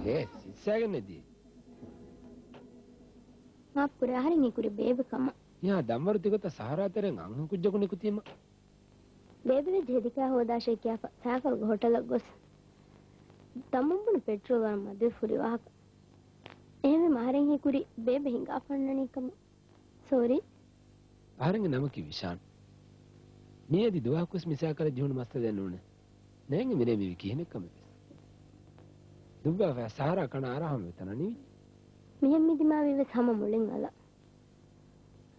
Yes, sisaagannedi. Maaf kure aharin ikure bebe kama. Ya damwaru tigota sahara teren anhu kujjakuni kutima. Bebe ve jedika hoda shekya saakal hotel gos. Tamumbun petrol war madhe furi wahak. Ehme maharin ikuri bebe hinga fannani kama. Sorry. Aharin namaki Vishan. Niyadi duwakus misakala jihun masta denune. Nenge mire mi kihne kama. Dubba fa sahara kana araham vetana ni. Miham midima vive sama mulin ala.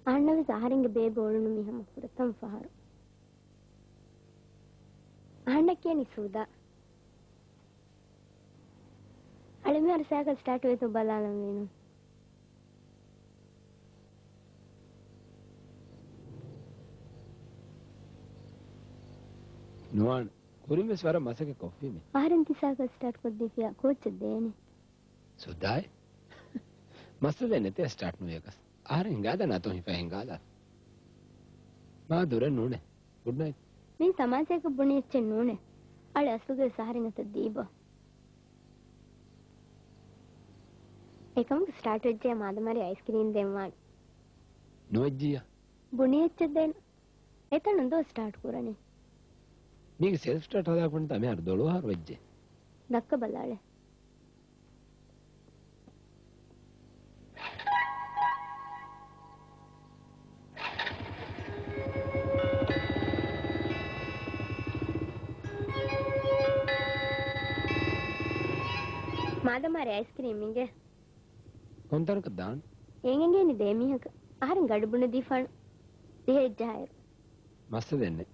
Annavi saharinge bebe olunu miham furatam faharu. Annakke ni suda. Alime ar cycle start vetu balalam venu. Nuan kurim swara masake coffee me. Aharin ti cycle start koddi fiya coach dene. Sudai. Masta dene te start nu yakas. Aharin gada na to hi fahingala. Ma dure nune. Good night. Min samasek buni echen nune. Ale asuge saharin ata diba. Ekam start vejje madamari ice cream demwan. Nuajjiya. Buni ecche den. Etan ndo start kurani. Nige self start hada kunta me ar dolo har vejje. Dakka balale. Madamari ice cream inge. Kontan ka dan. Engenge ni demihak. Aharin gadbuna difan. Dihe jahir. Masta dene.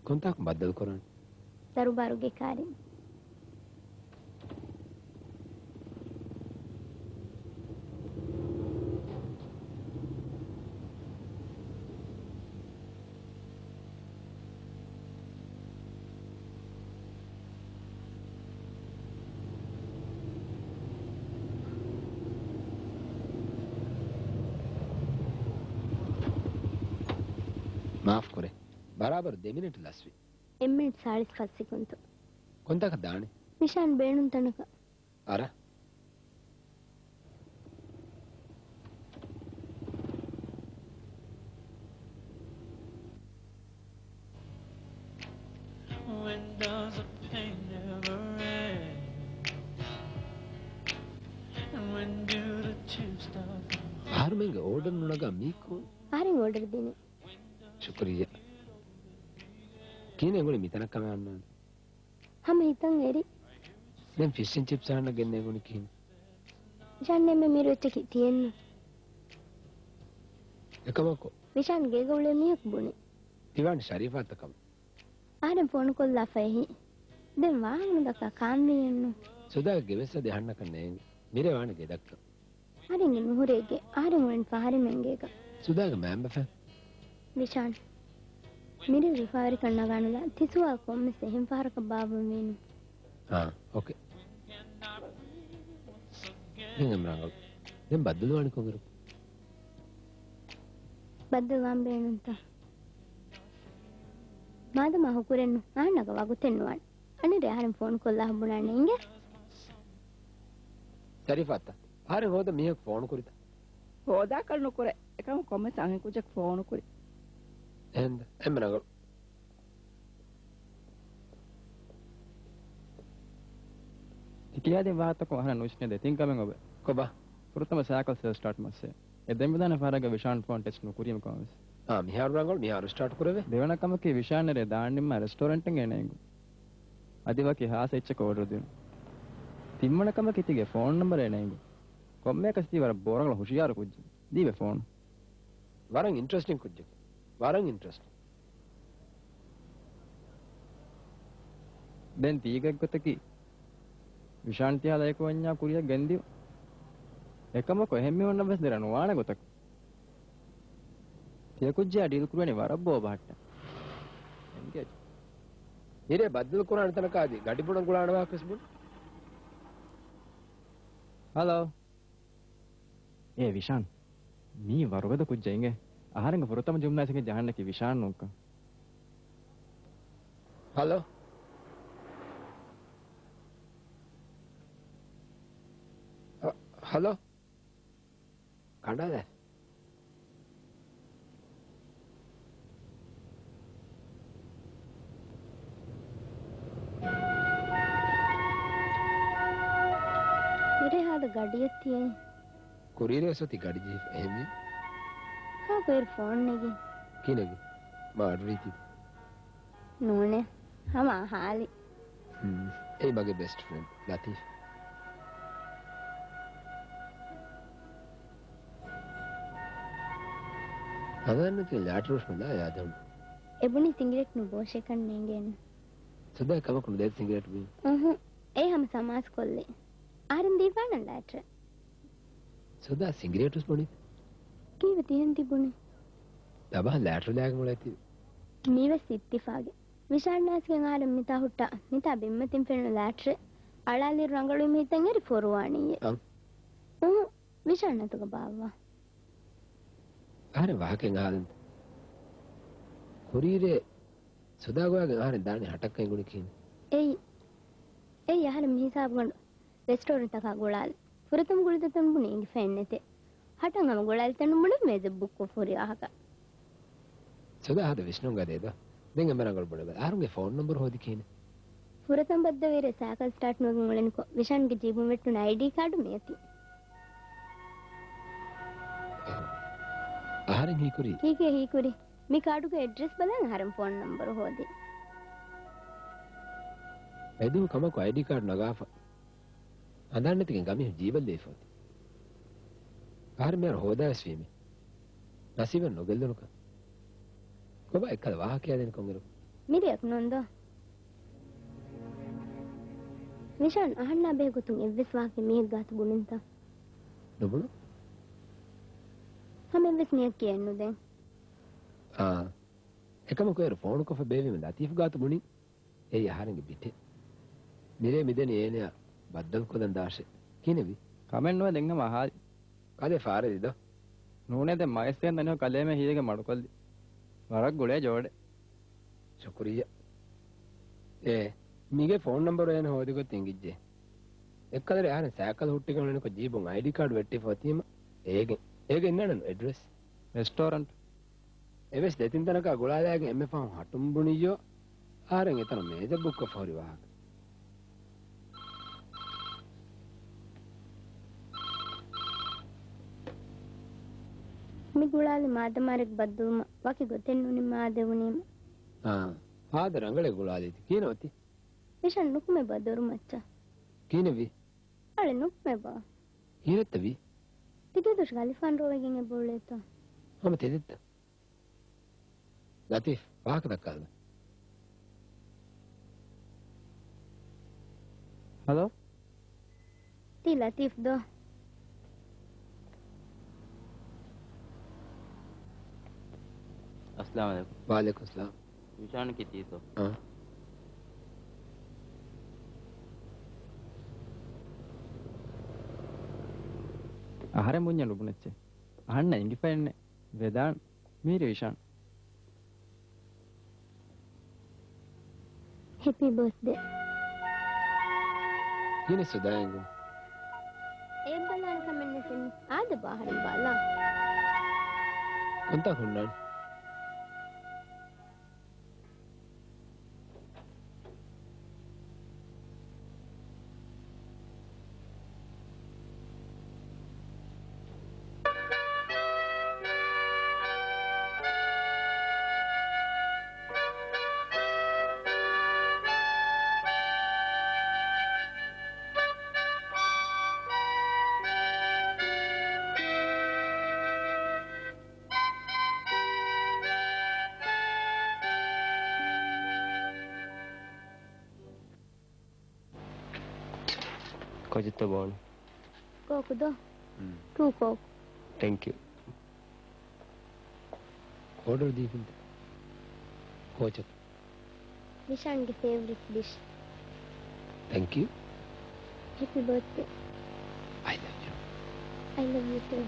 Kontak baddal koran. Daru baruge kari. माफ करे बराबर 2 minute लस्वी minute 45 sekundu konta ka daane Vishan beenun tanaka ara when does the pain never end and when do the tears start harmenga order nunaga meeku aharin order dine shukriya kine ngoni mitana kama anna hama hitan eri den fish and chips anna genne ngoni kine Vishan me miru echki tiyennu ekamako Vishan gege ule miyak buni diwan sharifa takam aharin phone kolla fahi den waanu daka kamniyennu suda gewesa dehanna kanne mire waane gedakka aharin nuhurege aharin ulen fahari mengega suda ga mamba fa Vishan mire rifari kanna ganula tisuwa komme sehen faharaka babam venu ha okay Ningam rangal den baddulu wani kongaru baddal wan beenunta madama hukurennu naanaga wagutennuwan anire aharin phone kolla habunanne inge sharifatta are hoda mihak phone kurita hoda kal nukure ekam komme sangen kujak phone kuri enda emrangal Tikiyade vaata ko ahana nushne de tin kamen obe koba furutama cycle sales start masse edem vidana faraga Vishan phone test nu kuriyam kames mihar rangal mihar start kurave devana kamake Vishan re daannimma restaurant nge nengu adivaki haasa ichcha order dinu timmana kamake itige phone number e nengu komme kasti war borangala hushiyar kujje dive phone warang interesting kujje warang interesting den tiga gotaki Vishan tiya dayko anya kuriya gendiu ekama ko hemme onna bes deranu wana gotak tiya kujja deal kurani warabbo bahatta engage ire baddal kurana tanaka adi gadipudan kulana wa kisbun hello Vishan nee warugada kujja inge aharenga furutama jumna singe jahanna ki Vishan nokka hello hello කණ්ඩායම मेरे हाथ गाड़ी है courier सोती गाड़ी जी එහෙම हाँ फिर फोन नहीं किनेगे मां रही थी नूने हम हाली ඒ මගේ බෙස්ට් ෆ්‍රෙන්ඩ් ලතීෆ් අදන්න තියෙන ලැටරස් මලා යාදම් එබුනි සිගරට් नु බෝෂේ කන්නේගෙන සදා කමකුණු දෙත් සිගරට් බී ඒ හැම සමාස් කොල්ලේ ආරන් දීපාන ලැටර සදා සිගරට්ස් මොනි කීව තියෙන තිබුණේ දබහ ලැටර් දාග මොල ඇති මීව සිත්තිෆාගේ විශාල්නාස්ගෙන් ආරම් මිතා හුට්ටා මිතා බෙම්මතින් පෙරන ලැටර අලාලි රංගලු මිතෙන් එරි ෆොරුවාණියේ විශාල්නතුක බාවා ආරේ වාකෙන් ආදන් කුරීරේ සදාගෝයාගෙන් ආරෙන් දාන්නේ හටක්කෙන් ගුණ කියන්නේ ඒ යහල මිහිසාබ ගොඩ රෙස්ටෝරන්ට් එකක ගොලාල් පුරතම ගුලිද තම්බුනේ ඉංගි ෆෙන්නතේ හටංගම ගොලාල් තනුඹුන මේද බුක්කෝ ෆොරි ආහක සදා හද විශ්ණු ගදේද දෙංග මරංගල් බඩ ආරුගේ ෆෝන් නම්බර් හොදි කියන්නේ පුරතම බද්ද වේරේ සාකල් ස්ටාර්ට් නොගන් වලනිකෝ විෂන්ගේ ජීබු මෙට්ටුන ID කාඩු මේති ආහාරෙන් හීකුරි කීකේ හීකුරි මේ කාඩුගේ ඇඩ්‍රස් බලන් හරම් ෆෝන් නම්බර හොදි එදු කමක ID කාඩ් නගාෆ අඳන්න තිකෙන් ගමි ජීවල් දෙෆෝති ආහාර මෙර හොදාස් වීමේ නසීබ නොගෙල්දනුක කොබ එකල වාහකයා දෙන කොංගරු මිරියක් නොන්ද විෂන් අහන්න බේගුතුන් එව්ස් වාකේ මියක් ගාත ගුණෙන්ත නුඹු හැම වෙස් නියක් කියන්නු දැන් එකම කොයර ෆෝන් කොෆ බේවිම ලතීෆ් ගාත ගුණි ඒ ආහාරෙන් පිටේ මිරේ මිදෙන ඒනිය බද්දල් කොදන් දාෂේ කිනෙවි කමෙන්ට් නුව දෙංගම අහාලි කදේ ෆාරෙදිද නූනේ දැන් මයිස්යෙන් දනෝ කලේම හීයක මඩකොල්ලි වරක් ගොලේ ජෝඩේ ಶುಕ್ರಿಯ ಮೀಗೆ ಫೋನ್ ನಂಬರ್ ಏನು ಹೋದಿ ಗೊತ್ತಿಂಗಿಜ್ಜೆ ಎಕ್ಕದ್ರೆ ಯಾರ ಸೈಕಲ್ ಹುಟ್ಟಿಕೊಂಡು ಜೀಬುಂಗ್ ID ಕಾರ್ಡ್ ವೆಟ್ಟಿ ಫೋತಿಮ ಹೇಗೆ ಹೇಗೆ ಇನ್ನಣ್ಣನು ಅಡ್ರೆಸ್ ರೆಸ್ಟೋರೆಂಟ್ ಎವೆಸ್ ದೆತಿನ್ ತನಕ ಗುಳಾದಾಗೆ ಎಮ್ಮೆ ಫಾಂ ಹಟುಂಬುಣಿಯೋ ಆರೆಂ ಎತನ ಮೇಜ ಬುಕ್ಕ ಫೋರಿ ವಾಹಕ ಮಿ ಗುಳಾಲಿ ಮಾದಮಾರಿಗೆ ಬದ್ದುಮ ವಾಕಿ ಗೊತ್ತೆನ್ನು ನಿಮ್ಮ ಆದೆವುನಿಮ ಆದ ರಂಗಳೆ ಗುಳಾಲಿತಿ ಕೀನೋತಿ ವಿಷನ್ ನುಕ್ಮೆ ಬದ್ದೋರು ಮಚ್ಚ ಕೀನವಿ ಅಳೆ ನುಕ್ಮೆ ಬಾ ಹೀರತ್ತವಿ ತಿಗೆ ದುಷ್ ಗಾಲಿಫಾನ್ ರೋವೆಗಿಂಗೆ ಬೋಳೆತ ಹಮ ತೆದಿತ್ತ ಲತೀಫ್ ವಾಹಕ ದಕ್ಕಾದ ಹಲೋ ತಿ ಲತೀಫ್ ದೋ अस्सलाम वालेकुम वालेकुम सलाम विशान की थी तो हाँ ආහාරෙ මුඤ්ඤ ලුබුනච්ච අහන්න ඉංගි ෆෙන්නේ වෙදාන් මීරි විෂාන් हैप्पी बर्थडे කීනේ සදායංග ए बलान कमेन्ने सिन आद बाहर बाला කොන්තා හුන්නන් कोजितो बोन कोक दो two coke thank you order ದೀಪಿಂತ ಕೋಚಕ್ विशान की favourite dish thank you happy birthday I love you I love you too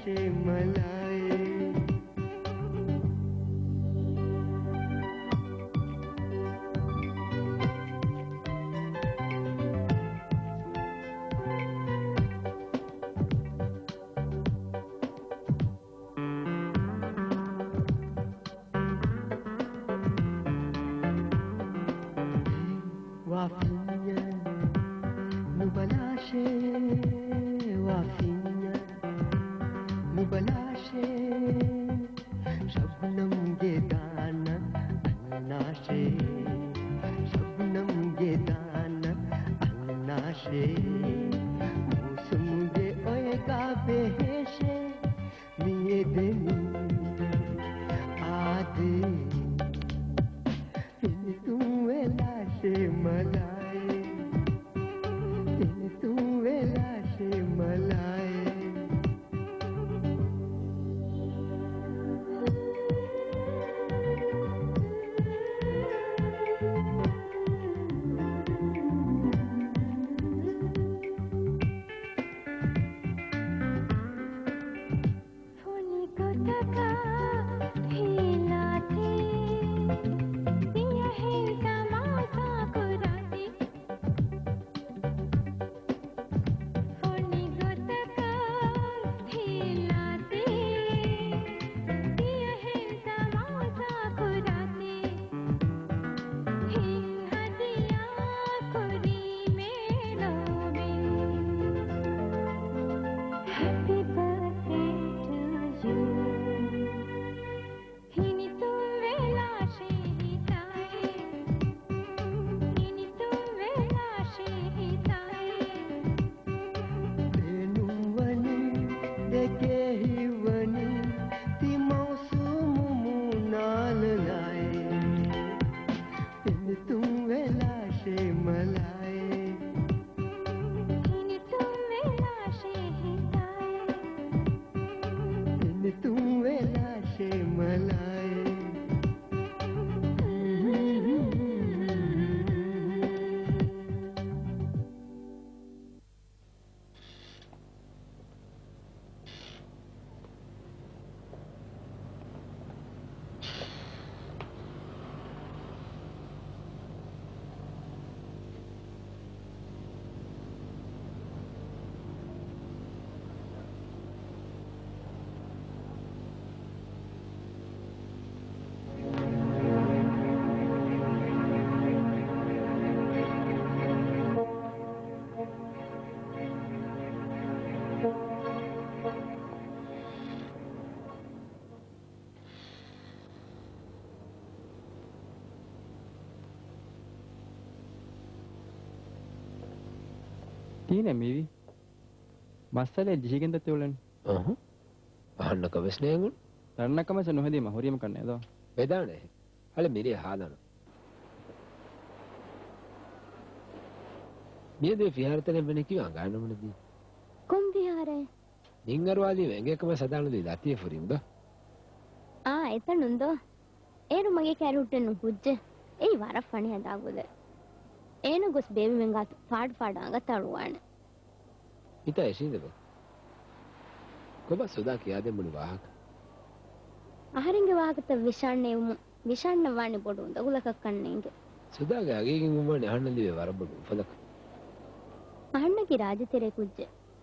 लाशे मलाए वाफिया नुबलाशे वाफिया नुबलाशे शबनम के दाना अन्नाशे शबनम के दाना अन्नाशे मौसम के ओएगा बेहेशे मिये देनी आदे तुम लाशे मलाए तुम लाशे मलाए තීනේ මිවි මස්සලේ ජීගෙන්ද තෙවලන් අහන්න කවස්නේගුන් තරන්නකමස නොහැදීම හොරියම කන්නේ දෝ බෙදානේ අල මිරිය හාදන මියදේ විහාරතනේ වෙන කිව්වා ගානමුනදී කොම් විහාරේ නිංගරවාදී වෙංගේකම සදානුදී දතිය ෆුරිමුද එතනුන්දෝ ඒරු මගේ කැරුට්ටෙන්නු කුජ්ජ ඒ වර ෆණි හදාගොද ඒන ගොස් බේබි මෙන්ගාත් පාඩ අඟතරුවාන ඉත එසින්දබ කොබ සුදා කියා දෙමුණු වාහක අහරින්ගේ වාහකත විෂාන්න වාණි බොඩු උඳගුලකක් කන්නේගේ සුදාගේ අගේකින් උඹනේ අහන්නලිවේ වරබඩු ෆලක අහන්නකි රාජතෙරේ කුජ්ජ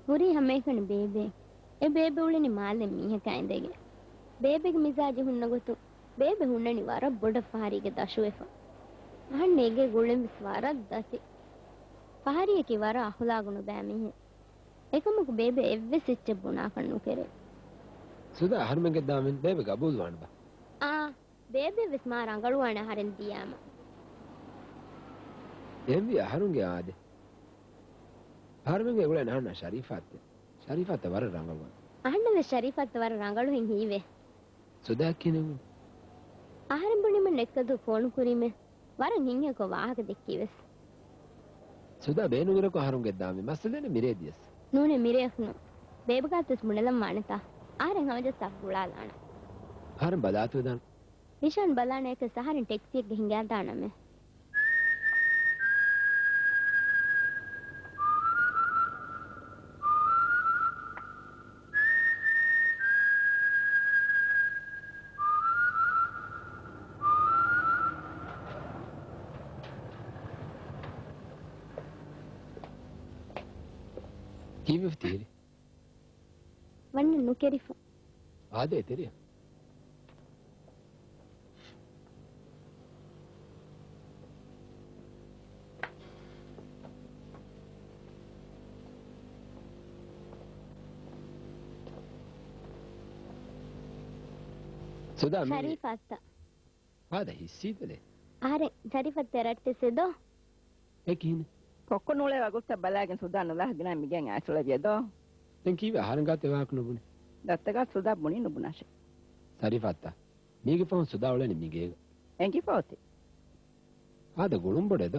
මුරි හැමේකන බේබේ ඒ බේබේ උලිනි මාල්ලෙ මීහ කැඳේගේ බේබෙගේ මිසාජි හුන්න ගොතු බේබේ හුන්නනි වර බොඩ පහරිගේ දශුවෙෆ අහන්නේගේ ගුලෙන් විස්වරක් දති පහරියකි වර අහුලාගුණු බෑමිහ එකමක බේබේ එව්වෙ සිච්ච බුණා කන්නු කෙරේ සුදා අහර්මගේ දාමෙන් බේබේ ගබුල් වණ්බා බේබේ විස්මා රංගලුවාන හරෙන් දියාම එම්වි අහරුන්ගේ ආදේ අහර්මගේ උලේ නහන්න ශරීෆාත් වර රංගලුවා අහන්නද ශරීෆත් වර රංගලු හින් හීවේ සුදා කිනෙමු ආහාරම් බුනිම නෙක්කදු ෆෝන් කුරීමේ වරන් හින්යක වාහක දෙක්කීවස් සුදා බේනුගරක ආහාරුන්ගේ දාමෙ මස්සදෙන මිරේදියස් නූනේ මිරේෆ්නු බේබගාතස් මුනලම් මානතා ආරෙන් හවජ සක්ගුලාලාන ආහාරම් බදාතු දාන නිෂාන් බලාන එක සහරින් ටැක්සි එක ගිහින් දානම කීවෙ තීරි වන්න නුකෙරිෆ ආදේ තෙරිය සුදා මේ ශරීෆ අත්තා ආද හිස්සීතලේ ආරෙන් ශරීෆත් එරට්ටේ සෙදෝ ඒ කින්නේ කොක්ක නූලේ වගුත්ත බලාගෙන සුදාන ලහගෙන මිගෙන් ඇසල වියදෝ දැන් කීවේ ආහාර ගත්තේ වාක් නුබුනේ දත්තගත් සුදා බොනි නුබුනාෂේ සරිෆත්තා මීගේ ෆෝන් සුදා වලනේ මීගේ එංකි පොති ආද ගොළුම් බඩේද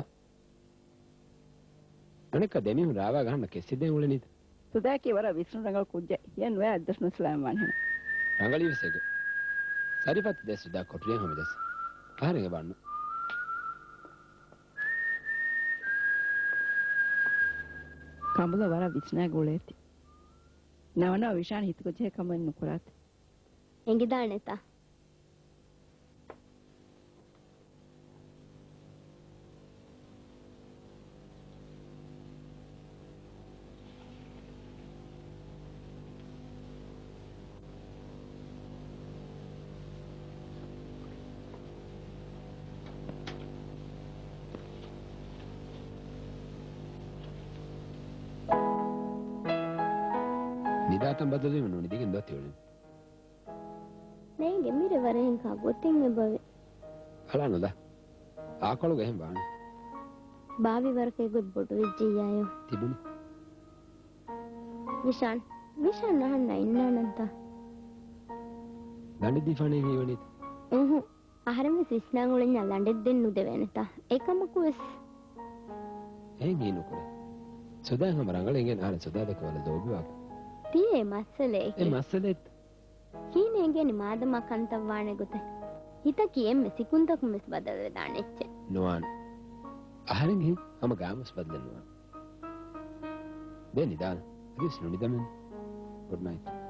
අනක දෙමිහු රාවා ගහන්න කෙසිදෙන් උලනීද සුදා කිවර විශ්ණු රංගල් කුජ්ජ යන් වේ අද්දස්නු ඉස්ලාම් වන්හන රංගලිවසේක සරිෆත් දැස් සුදා කොටරිය හැමදස් ආරෙන් බන්න කඹල වර විශ්නා ගෝලේති නවන විශාන හිතකොච්චේ කමෙන් නුකරත් එංගිදානෙතා නිදාතම් බදලෙම නුනි දිගෙන් දොත් යෝනේ නේ ගෙමිර වරෙන් කා ගොතින් මෙබවේ අලනොද ආකලු ගහෙන් බාන බාවි වරකේ ගොත් බොඩු වෙජ්ජියායෝ තිබුණි විශාන් නහන්න ඉන්නානන්තා දඬි දීෆානේ කියවනිත් ආහාරම සිස්නාන් උලෙන් යලඬෙත් දෙන්නු දෙවෙනතා ඒකමකු වෙස් එහෙන් ගිනුකෝ සුදා හැම රංගලෙන් ගෙන ආන සුදා දක වල දෝබිවා තියේ මස්සලේ ඒ මස්සලෙත් කීනේගෙන මාදම කන්තවානේ ගොත හිත කියෙම් සිකුන්තක් මෙස් බදල දානෙච්ච නොවන් ආහාරෙන් ගිහින් හැම ගාමස් බදලනවා දෙනි දාන අදිස් නුනි දමෙන් good night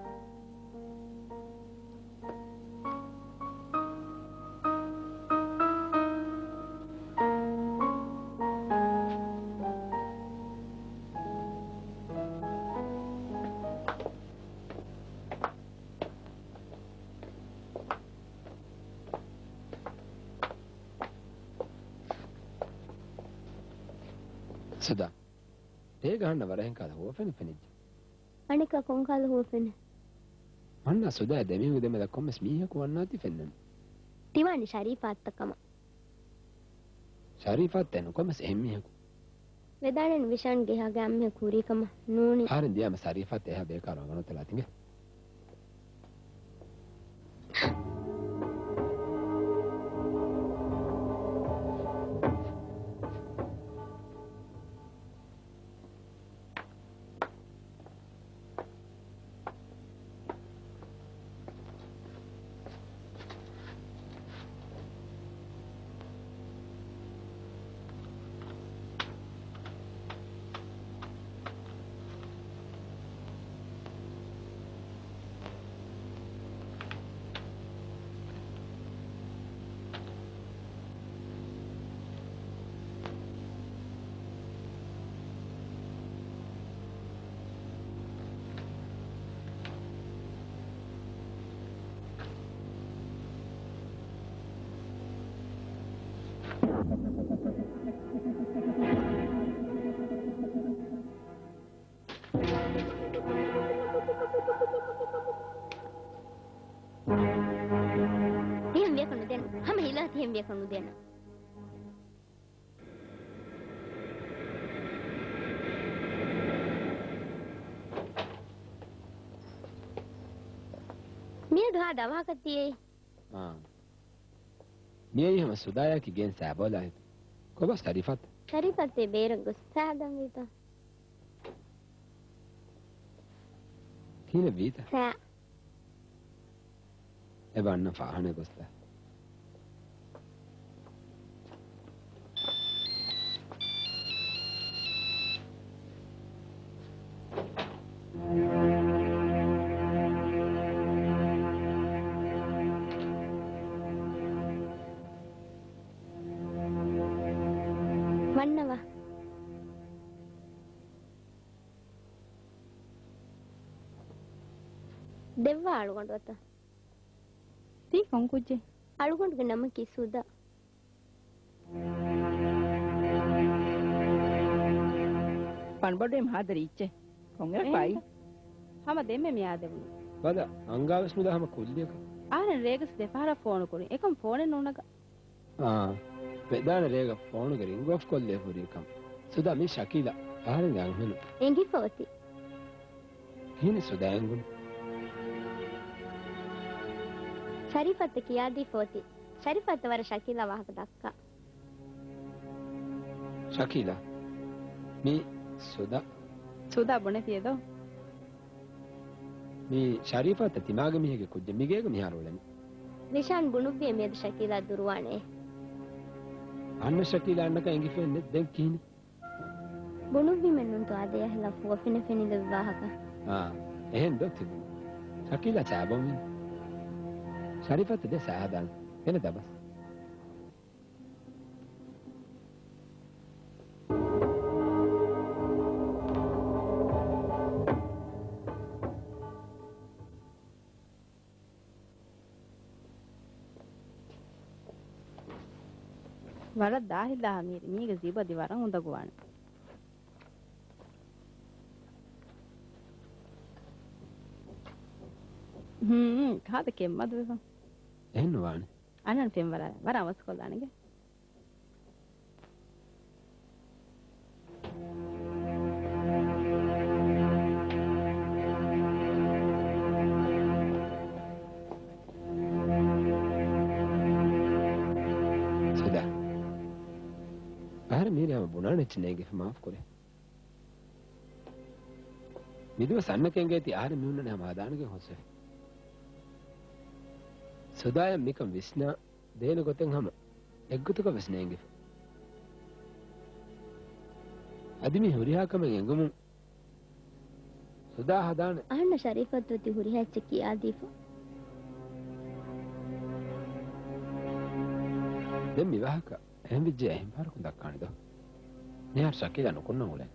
සුදා ඒ ගහන්න වරහෙන් කාලා හොෆෙන ෆෙනිජ් අනික කොංකාල හොෆෙන අන්න සුදා දෙමිහු දෙමෙල කොම්මස් මීහක වන්නාති ෆෙන්නන් තිවානි ශරීෆාත්තකම ශරීෆත් එන කොම්මස් එම්මීහක වෙදානෙන් විශාන් ගෙහා ගාම්ම කුරීකම නූනි ආරෙන් දියාම ශරීෆත් එහා බේකාරව ගනතලා තින්ගේ තියෙන් වියකනු දෙන මිය දුහා දවාකතියේ මිය යම සුදායා කි ගෙන් සෑබෝලා හිත කොබස් ශරීෆත්තේ බේරගොස් සෑදම් වීතා කීන වීත සෑ එවන්න ෆාහනේ ගොස්ලා ದೆವ್ವ ಅಳುಗೊಂಡು ಗೊತ್ತಾ ತೀ ಕೊಂಕುಜ್ಜೆ ಅಳುಗೊಂಡು ನಮ್ಮ ಕಿಸುದ පන්බඩුවෙන් හාදරි ඉච්චේ කොංගර පයි හම දෙමෙ මියාදෙවුනු බද අංගාවස්මිද හැම කුල්ලියක ආරෙන් රේගස් දෙපාර ෆෝන් කුරි එකම් ෆෝනේ නුනග වෙදාන රේග ෆෝන් කරින් ගොෆ් කොල්ලේ පුරිකම් සුදා මේ ශකීලා ආරෙන් ගංහන ಎಂಗಿ ಫೋತಿ හිනි සුදා ඇඟුන් ಶರೀಫತ್ ಕಿಯಾದಿ ಫೋತಿ ಶರೀಫತ್ ವರ ಶಕೀಲಾ ವಾಹಕ ದಕ್ಕ ශකීලා මේ සුදා බොනේ තියදෝ මේ ශරීෆත් තිමාග මිහගේ කුජ්ජ මිගේග මිහාරවලනි ನಿಶಾನ್ ಗುಣುಬ್ಬಿಯ ಮೇದ ಶಕೀಲಾ ದುರ್ವಾಣೆ අන්න ශකීලා අන්නක ඇඟි ෆෙන්නේ දැන් කීනි ಗುಣುಬ್ಬಿ ಮೆನ್ನುಂತು ಆದೆಯ ಹಲ ಫೋಫಿನ ಫೆನಿದ ವಿವಾಹಕ එහෙන් දොත් තිබුණ ශකීලා චාබොම් ශරීෆත් දෙ සාදාන් එන දබස් වර 10000 මීරි මීග ජීබදි වරන් උඳගුවාන කාද කෙම්මද වෙස එහෙන් වානේ අනන් තෙම් වර අවස් කොල්ලානගේ බුණානෙච්චනේගේ මාෆ් කරේ මිදුව සන්නකෙන්ගේ ති ආර මියුන්නනේ හමාදානගේ හොස්සේ සදාය මිකම් විස්නා දේන ගොතෙන් හම එක්ගුතුක විස්නේගේ අදිමි හුරියාකමෙන් එංගමු සදා හදාන අහන්න ශරීෆත් වති හුරියාච්ච කියා දීපු දැන් විවාහක එහෙම විජය එහෙම පාරකුන් දක්කානේද නියar ශකීලා නොකොන්න උලේ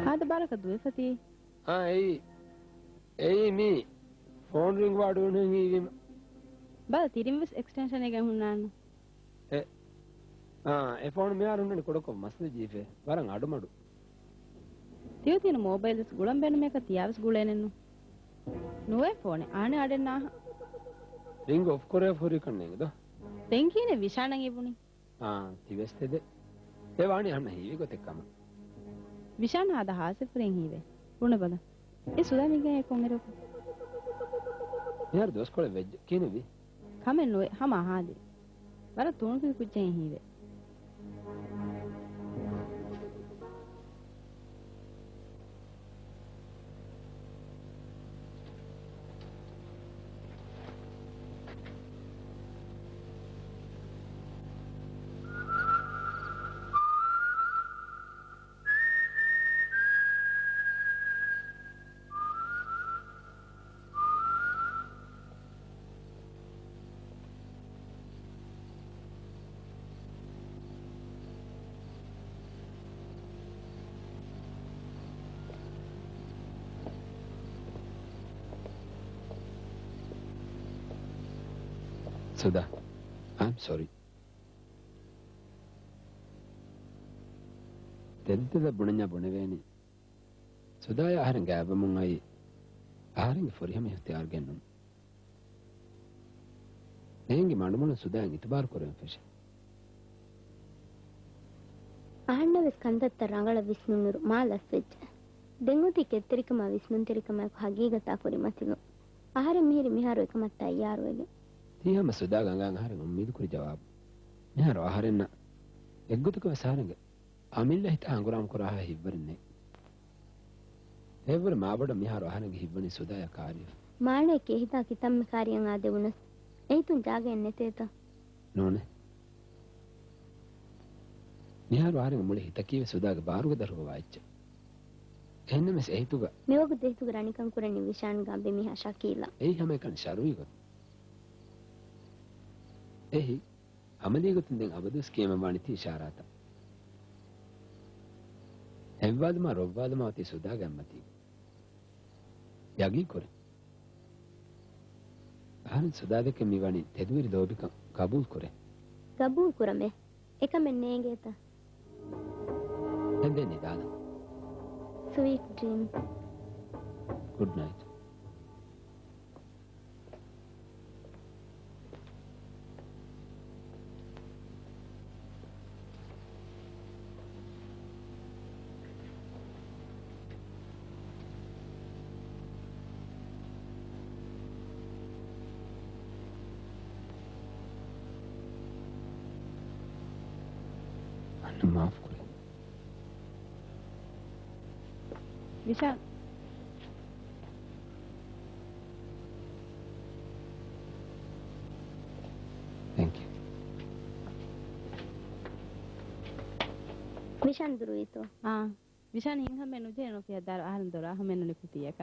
කාද බාරක දුවේපති ඒ මේ ෆෝන් රින්ග් වාඩුවනේ නීවිම බල තිරින්වස් එක්ස්ටෙන්ෂන් එක ගහුන්නාන ඒ ෆෝන් මෙයාරුන්නේ කොඩකො මස්නේ ජීෆේ වරන් අඩුමඩු තියෝ තියෙන මොබයිල්ස් ගුලම් බෙන්න මේක තියාවස් ගුලේනෙන්නු නොවේ ෆෝනේ ආනේ අඩෙන්නා රින්ග් ඔෆ් කරේ ෆෝරි කන්නේද දෙන් කියන්නේ විශාණන් ඉබුනි තිවස්තේද ඒ වාණි අන්න හීවි ගොතෙක්කම විශාණ ආද හාසෙපුරෙන් හීවේ රුණ බල ඒ සුදාමිගේ කොංගෙරක यार दोस्त कोले वेज किने भी කමෙන් නොවේ හම ආහාදේ වර තුණු කුච්චෙන් හීවේ Sudha, I'm sorry. Dedda bunanya buneveni. Sudha ya aharan gaba mungai. Aharan foriham ihtiyar gennum. Nengi mandumuna Sudha yang itibar koren feshi. ahanna viskandatta rangala visnunuru malas vejja. Denguti ketterikama visnuntirikama hagigata forimatinu. Aharan mihiri miharu ekamatta ayyaruwege. Tiyama Sudha gangan aharan ummidu kuri jawab. Miharu aharenna eggutuka vesaharange amilla hita anguram koraha hibbarinne. Evur maabada miharu aharange hibbani Sudha ya karya. Maane ke hita kitamme kariyan ade unas. Ehitun jagen neteta. None. Miharu aharange mule hita kiwe Sudha ga baruga daruwa waicha. Ehne mes ehituga. Mewagu dehituga ranikan kurani Vishan gambe miha Shakila. Ei hame kan sharui got. එහි අමලියගතුන් දෙන් අබදුස් කියම වනිති ඉෂාරාත එව්වාදම රොව්වාදම අති සුදා ගැම්මති යගී කොර අහන් සුදා දෙක මිවනි තෙදුවිරි ලෝබිකම් කබූල් කොරේ ගබූල් කුරමේ එක මෙන්නේගේත දැන් නිදාන sweet dreams good night माफ करे විශාල් थैंक यू විෂන් දුරුයිතෝ විශාල් හිංහ මෙනු ජේනෝ පියදාර ආහන් දොරා හමෙන්නු නිකුතියක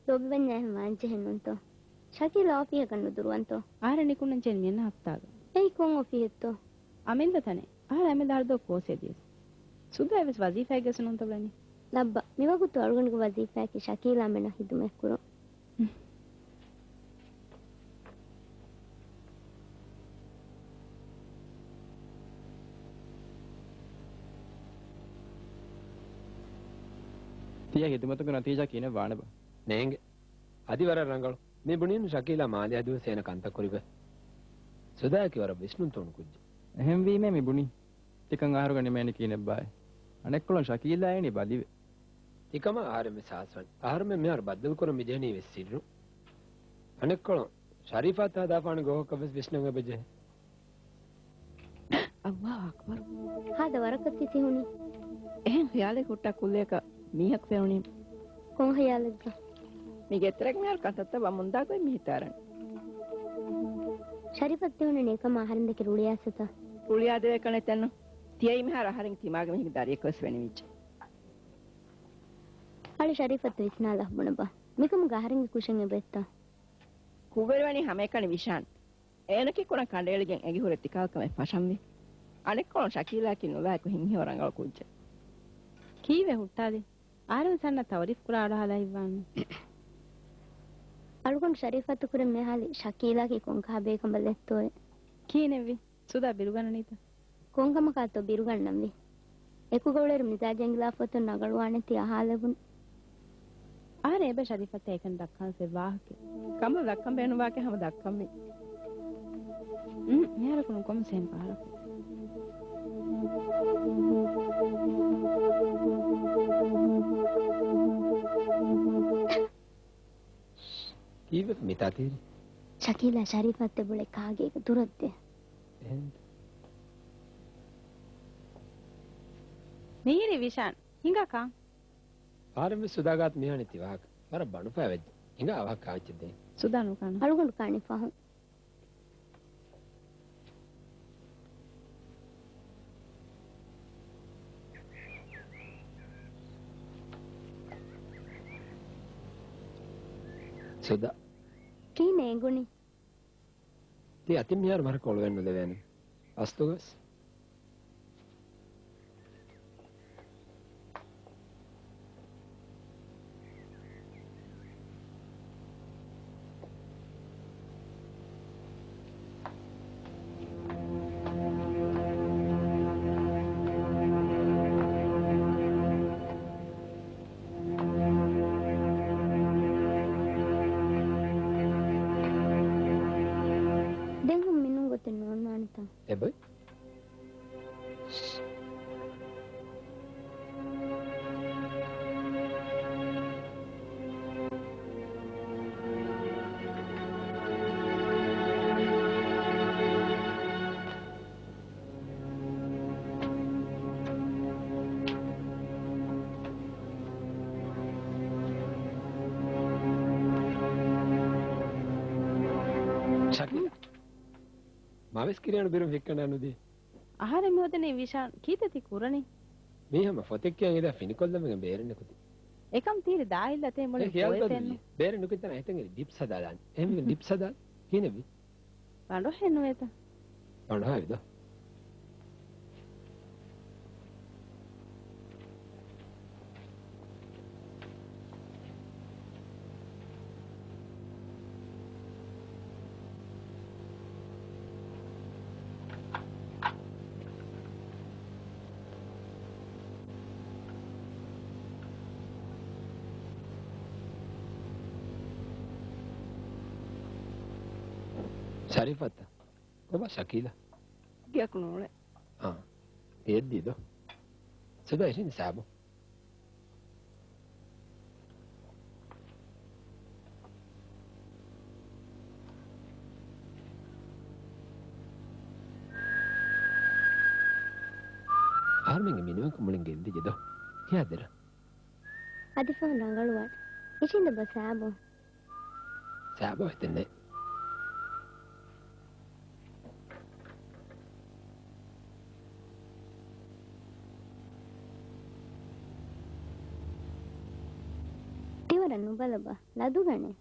ලෝබි වෙන්නේ මාංච හෙන්නුන්තෝ ශකිලා ඔෆිය කන්නු දුරුවන්තෝ ආර නිකුණන් ජෙන් මෙන්න හප්තාග එයි කොන් ඔෆියත්තෝ අමින්ද තනේ ආර ඇමෙ දාර්දෝ කෝසෙදිස් සුදා වෙස් වසීෆා ගසනුන් තබලනි ලබ්බ මිවගුතු අල්ගුණක වසීෆාකි ශකිලා මෙන්න හිදුමෙක් කුරෝ තිය හිදුමතුක නතිජා කියන වානබ ನೇಂಗೆ ಅದಿವರ ರಂಗಳು ಮೇ ಬುಣಿನು ಶಕೀಲಾ ಮಾಲಿ ಅದುವ ಸೇನ ಕಂತ ಕೊರಿಬ ಸುದಾಕಿ ವರ ವಿಷ್ಣುನ್ ತೋಣು ಕುಜ್ಜ එහෙම වීමේ මිබුණි ටිකන් ආහාරගන්නේ මෑණි කියන බය අනෙක්කොලන් ශකීලා එනි බදිවේ ಇಕಮ ಆರಮೆ ಸಾಸ್ವನ್ ಆರಮೆ ಮ್ಯಾರ್ ಬದ್ದಲ್ ಕೊರ ಮಿಜೆನಿ ವೆಸ್ಸಿರು ಅನೆಕ್ಕೊಳ ಶರೀಫಾತ್ ಹದಾಫಾಣ ಗೋಹಕಬಸ್ ವಿಷ್ಣುಗೆ ಬಜೆ අල්ලාහ් අක්බර් හාද වරකති තිහුනි එහෙන් ඛයාලේ කුට්ටක් කුල්ලේක මීහක් ෆෙවුනි කොන් හයාලෙද්ද මිගෙතරක් මෙහල් කතත්ත වමුන්දාගොයි මිහිතාරන් ශරීෆත් තිහුනි නේකම ආහාරෙන් දෙක රුලියාසත රුලියා දෙක කනේ තන්න තියයි මෙහර ආහාරෙන් තිමාගේ මිහික දරියක් කොස් වෙනි විච අලි ශරීෆත් විස්නාලා හබුනබ මිකම ගාහරින් කුෂන් එබෙත්තා කුබරවනි හැම එකනි විශාන් ඒනකි කොන කණ්ඩේලිගෙන් ඇගි හොර තිකාකම පෂම්වි අනෙක් කොන ශකීලා කින් නොලාක හින්හි වරංගල කුජ්ජ කීවේ හුට්ටාදේ ආරම සන්න තවරිෆ් කුරාඩ හලා ඉවන්නේ අලුකොන් ශරීෆත් කුර මෙහාලි ශකීලා කි කොන් කහබේ කඹලෙත්තෝය කීනෙවි සුදා බිරුගන්න නීත කොන්කම කාතෝ බිරුගන්නම්වි එකු ගෝලෙර මිසාජෙන්ගලා ෆොත නගලවානේ තිය අහලෙබුන් ආර එබ ශරීෆත් ඒකන් දක්කන් සෙවාහකේ කම දක්කම් බේනු වාකේ හැම දක්කම් මේ මෙහර කොන කොම් සෙන් පාරක කීව මිතාතිරි ශකීලා ශරීෆත් බුලේ කාගේ දුරද්ද මීරි විෂාන් හිඟකා ආරමෙ සුදාගත් මිහානි තිවාක වර බණු පැවෙජ් හිඟ අවක් කාච්චදේ සුදානු කන අලුකොන් කාණි ෆහම් සුදා කීනේ ගුණි ති අතින් මිහාර මර කොළ වෙන්න දෙවෑන අස්තුගස් එබයි මාවිස් කිරියන බිරු හික්කන අනුදී ආහාර මොදනේ විෂාන් කීතති කුරණි මේහම ෆොතෙක් කියන ඉද ෆිනිකොල්ලමගෙන් බේරෙන්න කුති එකම් තීරි දායිල්ල තේ මොලේ පොයතෙන්න බේරෙන්න කුතන හිතන් ඩිප්ස් හදාලා එහෙම ඩිප්ස් හදා කියනෙවි බඬෝ හෙන්නු වේත Panavido. Sarifata. Come Shakila? Giaconone. Ah, e dido. Se dai sin sabo. Arming minimum kumuling gildi jedo. Yadera. Adifon rangaluwan. Ishinda ba sabo? Sabo itenne. Tiwara nubalaba ladugane.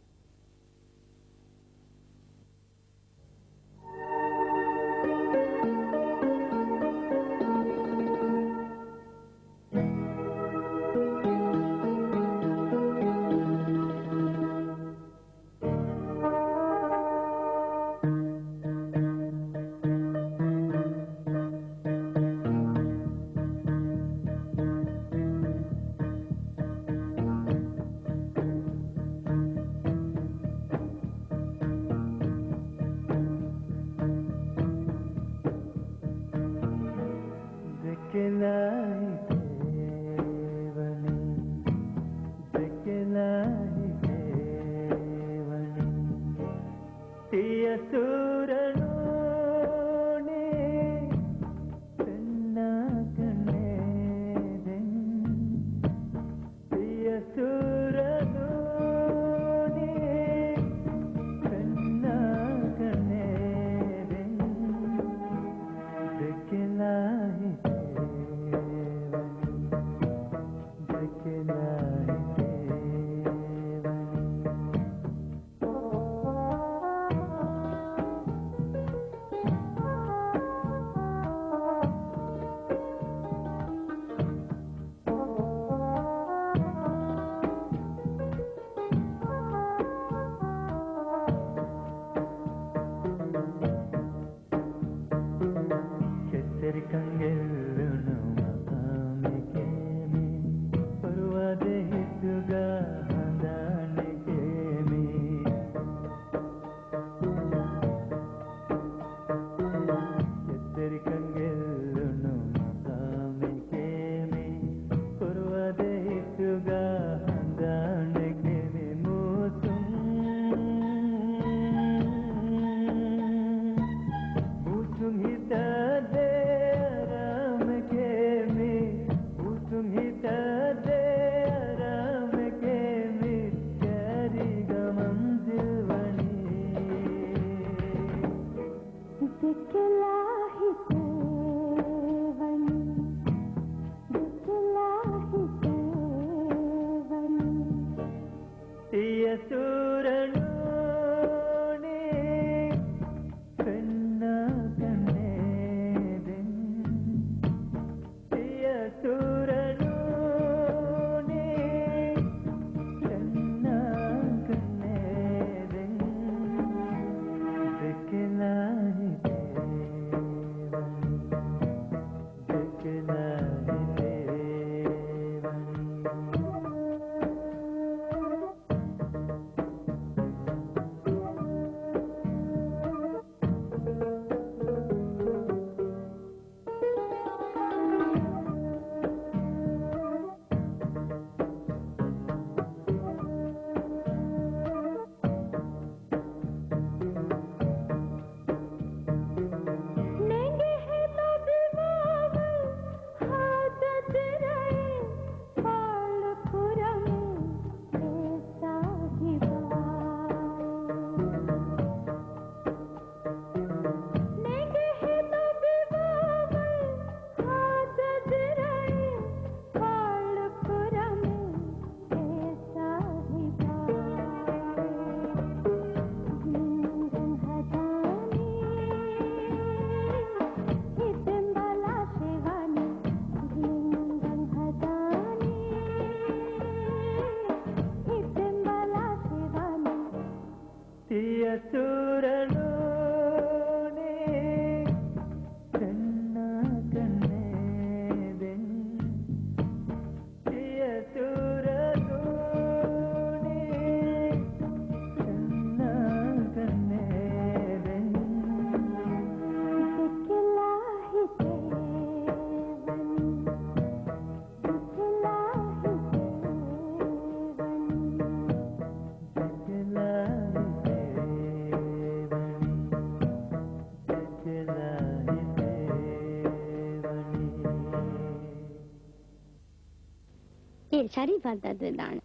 ශරීෆත් අද දාන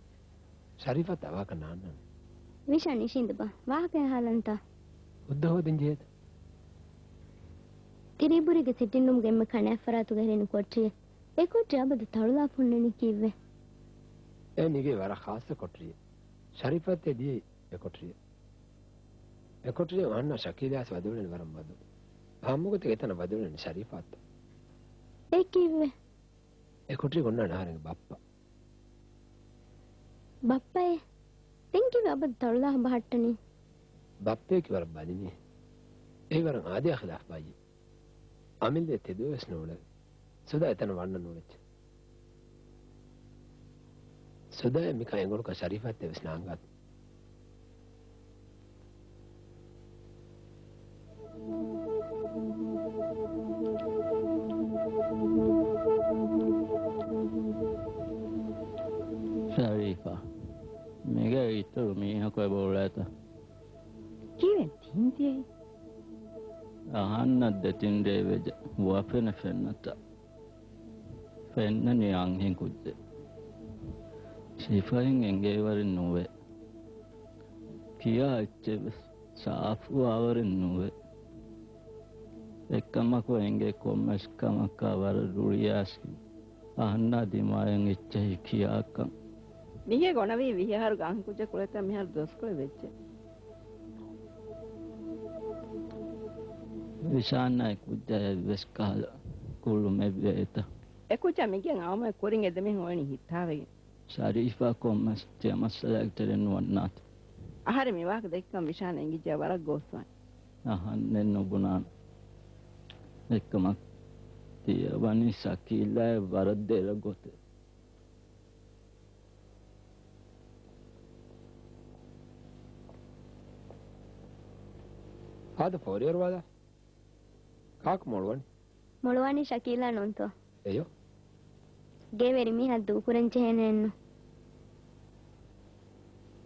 ශරීෆත් අවාක නාන්න විෂා නිෂින්ද බා වාහකේ හලන්ත උද්ද හොදින් ජේද තිරිබුරිගේ සිටින්නුම් ගෙම්ම කණැෆරාතු ගෙරෙනු කොට්ටිය ඒ කොට්ටිය අබද තළුලා පුන්නනි කිව්වේ ඒ නිගේ වර ખાસ කොට්ටිය ශරීෆත් එදී ඒ කොට්ටිය වන්න ශකීලාස් වදුලෙන් වරම් වදු ආමුගත එතන වදුලෙන් ශරීෆත් ඒ කිව්වේ ඒ කොට්ටිය ගොන්න නාරේ බප්පා බප්පේ තින්කි අබද තළුලා බහට්ටනි බප්පේ කිවර බදිනේ ඒ වර ආදිය ඛිලාෆ බයි අමිල් දෙතෙදුස් නෝල සුදා එතන වන්න නෝලච්ච Suda මිකා එංගොලක ශරීෆත් එවස් නාංගත් Sharifa, mega itu miha kau boleh කිවෙන් තින්තියයි ahana detin deveja wafena fennata fenna niang hin kudde sifain engewarin nuwe kiya acche saafu awarin nuwe ekkamako enge kommes kamaka war ruliyasi ahana dimayen ecche kiyakan මිගේ ගොනවී විහාර ගාන් කුජ කුලත මිහාර දොස් කුල වෙච්ච විශාන්නයි කුජය වෙස්කාල කුළු මෙබ්බේත එකුච මිගෙන් ආවම කොරින් එදෙමින් ඕනි හිතාවෙගේ ශරීෆා කොම්මස් තියමස්සලක්ටරෙන් වන්නාත් ආහාර මේවාක දෙක්කම් විශාන එංගිජය වරක් ගෝස්වන් අහන්නේ නොබුණාන එක්කමක් තියවනි සකීලා වරද්දෙල ගොතේ ආද පොරියර වල කාක් මොළවනි ශකීලා නොන්තෝ එයෝ ගෙවෙරි මිහත් දුකුරෙන් චේනෙන්න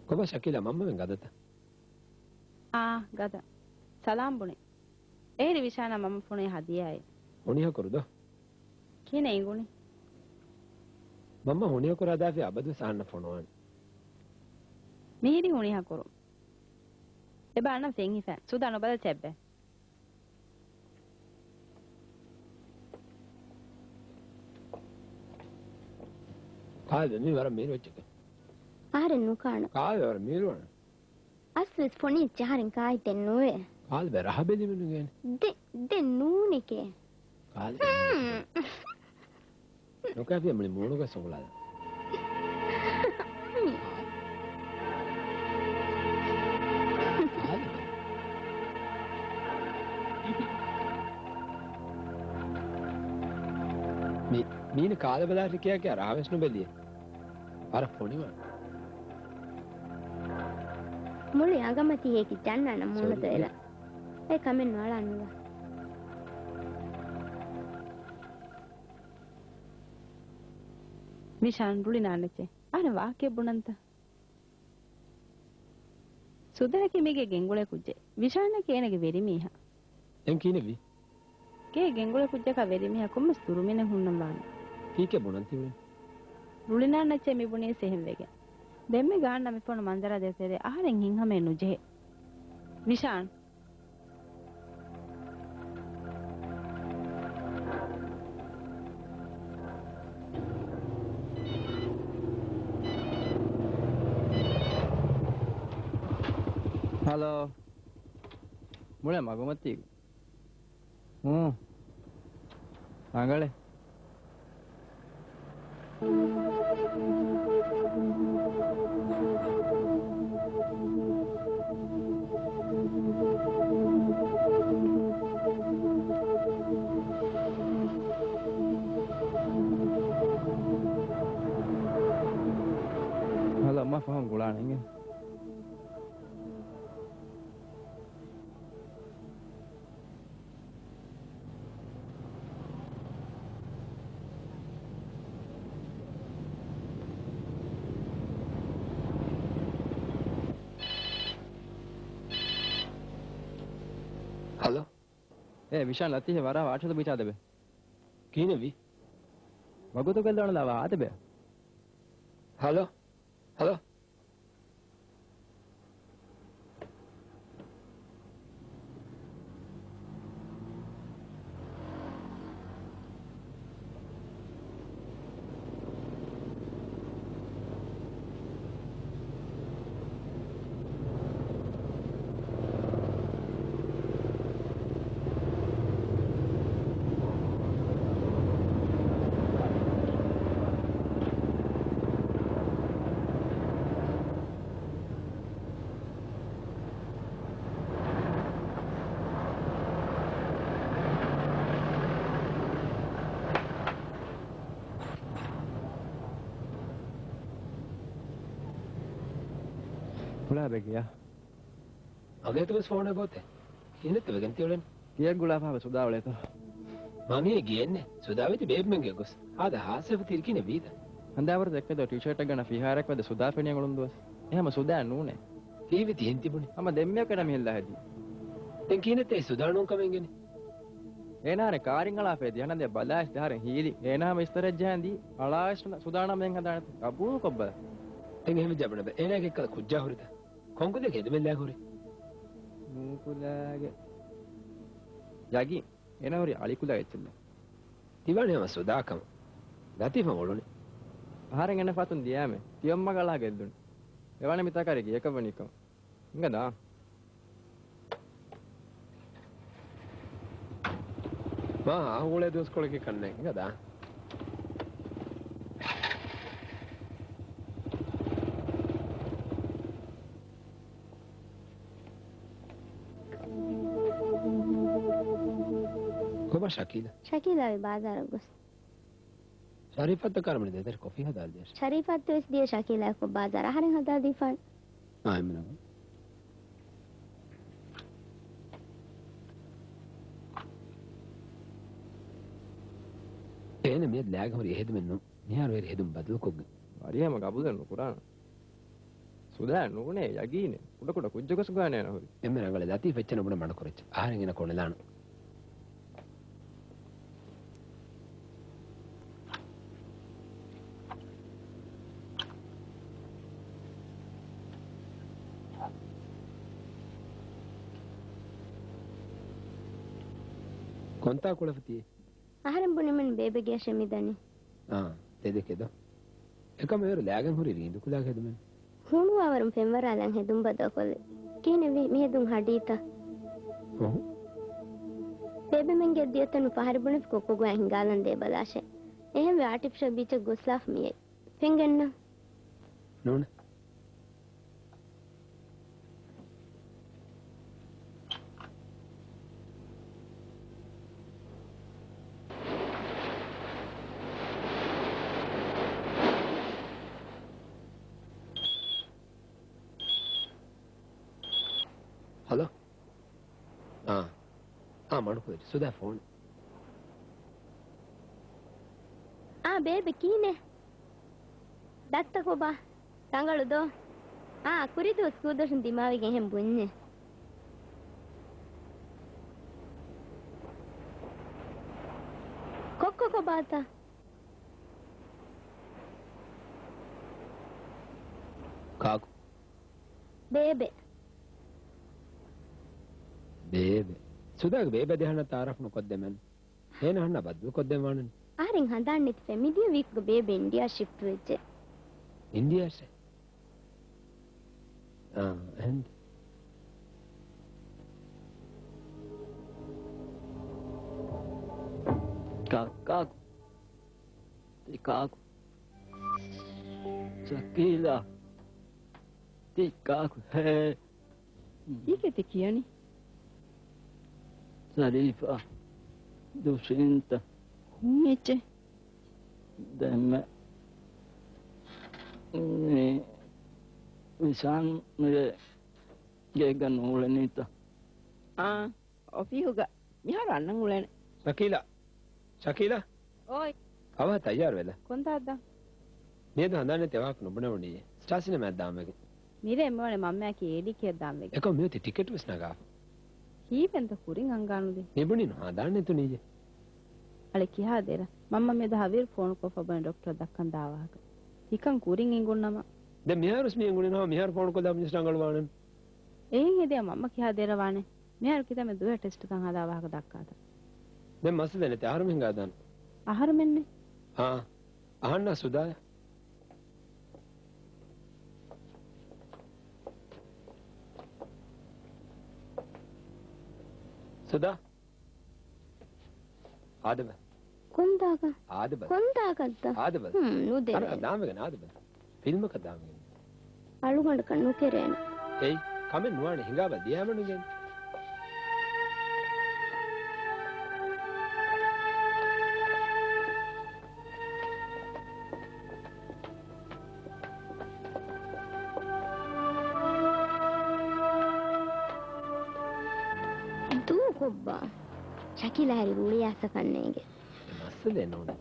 කොබ ශකීලා මම්මෙන් ගදත ගද සලාම් බුනේ ඒරි විශාන මම ෆෝනේ හදියායි හොනිය කරුද කියන ඒගුනේ මම්ම හොනිය කරා දාපේ අබදු සාන්න ෆෝනෝන් මිහිරි හොනිය කරු එබාන සෙන්හි ෆෑන් සුදාන බල චෙබ්බේ කාද මේ වර මේර වෙච්චක ආරෙන් නුකාන කාද වර මේරවන අස්ලස් ෆොනි චහරින් කායිතෙන් නොවේ කාද බර රහබෙදි මෙනු ගේන දෙ නූනිකේ කාද නොකැපිය මලි මොනක සොගලාද මීන කාද බලා ටිකයක් යා රාවස්නු බෙලිය අර ෆොනිවා මුළු යගමති හේකි ජන්නන මොනද එලා ඒ කමෙන් වලන්නවා විශාන් රුලි නානචේ අර වාක්‍ය බුණන්ත සුදරකි මේගේ ගෙංගුලේ කුජ්ජේ විශාන කේනගේ වෙරිමීහා එම් කීනෙවි කේ ගෙංගුලේ කුජ්ජක වෙරිමීහා කොම්මස් තුරුමිනේ හුන්නම් බාන කීකේ බුණන්ති වේ රුලි නානචේ මිබුනේ සෙහෙම් වෙගේ දෙම්මෙ ගාන්න මෙපොන මන්දර දෙතේ ආහාරෙන් හින් හැමේ නුජේ විශාන් Halo. Mulai mago mati. Angale. Halo, ma faham gulan ini. Halo. විශාල අතිහ වරා වාටද පිටා දෙබ. කීනෙවි? වගුතු කල්දාන දාවා ආතබ. Hello? Hello? ගුලා බෙගියා අගේ තුස් ෆෝන් එක පොතේ ඉන්නේ තවගෙන තියලෙන් කියක් ගුලා පාව සුදාවලේ තෝ මම ගියන්නේ සුදාවෙති බේබ්මන්ගේ ගොස් ආද හාසෙව තිරකිනේ වීද හන්දාවර දැක්කද ටී-ෂර්ට් එක ගන්න ෆිහාරක් වද සුදා ෆෙනිය ගොළුන්දුවස් එහෙම සුදා නූනේ කීවි තියෙන් තිබුණේ මම දෙම්මියකට මෙහෙල්ලා හැදී දැන් කීනෙත් ඒ සුදා නෝන් කමෙන්ගනේ ඒනාරේ කාරින් අලාපේදී යනද බලාස් දහරෙන් හීලි ඒනාම ඉස්තරජ් ජහන්දී අලාස් සුදානම් මෙන් හදාන අබූ කොබ්බ දැන් එහෙම ජබන බෑ ඒනාගේ කල කුජ්ජා හොරිද කොංකුද කෙදෙමෙල්ලා හොරි නූකුලාගේ යගි එනවරි අලිකුලා එච්චල්ල තිවණේම සුදාකම ගතිම ඔළුනේ ආහාරෙන් එන පතුන් දියාමේ තියම්ම ගලා ගෙද්දුනේ එවනේ මිතකරේ එකවනිකම් ඉංගදා මා ආහුලේ දොස් කොලකේ කන්නේ ඉංගදා කොබ शकीला बाजार गुस शरीफत करमने दे तेरे कॉफी हदाल दे शरीफत तो इस दिए शकीला को बाजार हरे हदाल दी फन हां मैं එන මේ ලෑග හොරි එහෙද මෙන්න නිහාර වෙර හෙදුම් බදල් කොග්ග හරියම ගබුදන්න කුරාන සුදා නුනේ යගීනේ උඩ කුඩ කුජ්ජකස් ගානේ නහොරි එම්ම රංගල දති වෙච්චන උඩ මඩ කරච්ච ආහරෙන් එන කොණලාන konta kulafati aharam bunemen bebe ge shemidani dedekedo ekam ever lagen hori rindu kula gedumen hunu avarum femwaralan hedum badakolle kine mi hedum hadita bebe men ge dietanu pahari bunes kokko gwa hingalan de balashe ehem artificial beach goslaf mi pengenna nona Hello? Manuko, so that phone. Baby, kine. Datta ko ba? Tangalu do. Kuridu skudashin dimavi ge hem bunne. Kokko ko bata. Kaku. Bebe. Bebe. Sudah bebe dehana taraf nu koddemen. Hena hanna baddu koddemen. Aring handannit family week go bebe India shift wecche. India se. And Kaku. Tikaku. Shakila. Tikaku. Hey. Ikete kiyani. Sarifa. Dushinta. Meche. Demme. Visan mere gegan ulenita. Ofihuga. Mihara annan ulen. Shakila. Oi. Awa tayyar wela. Kontadda. Neda handane tewak nubunawuni. Stasine maddamage. mire emmone mammaki edi keddamwege eko miyoti ticket wesnaga hipenta kurin anganude nibunino adanne tuniye ale kiha dera mamma me da havir phone ko fabane doctor dakkan dawaka hikan kurin ingunnama දැන් මෙහරස් මිය ගුණනවා මෙහර phone කොල්ලා මිනිස් රංගලවානේ එයින් එදියා මම්ම කියා දෙරවානේ මෙහර කිතම දුව test එකන් හදා වහක දක්කාත දැන් මස්ද නැති ආහාර මින්ගා දාන්න ආහාර මෙන්නේ අහන්න සුදාය සුදා ආදබ ಕೊಂದಾಗ ආදබ ಕೊಂದಾಗದ್ದ ආදබ ನುದೆ අර දාමගෙන ආදබ ෆිල්ම් එක දාමගෙන අලුගඬ කන්නු කෙරේන එයි කමෙන් නුවානේ හිඟාව දියාමනුගෙන් දූ කොබ්බා ශකිලා හරි රූලිය ඇස කන්නේගේ මස්සලේ නෝනේ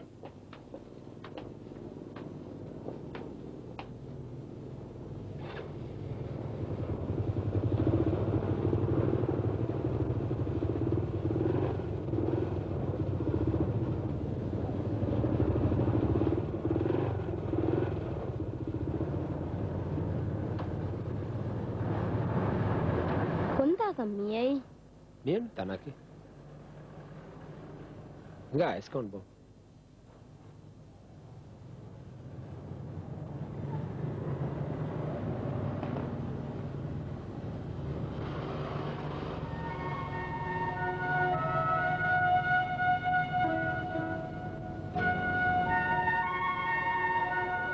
ಕೊಂದಾಗ ಮಿಯೈ నేను తనకి ఇంకా డిస్కౌంట్ బో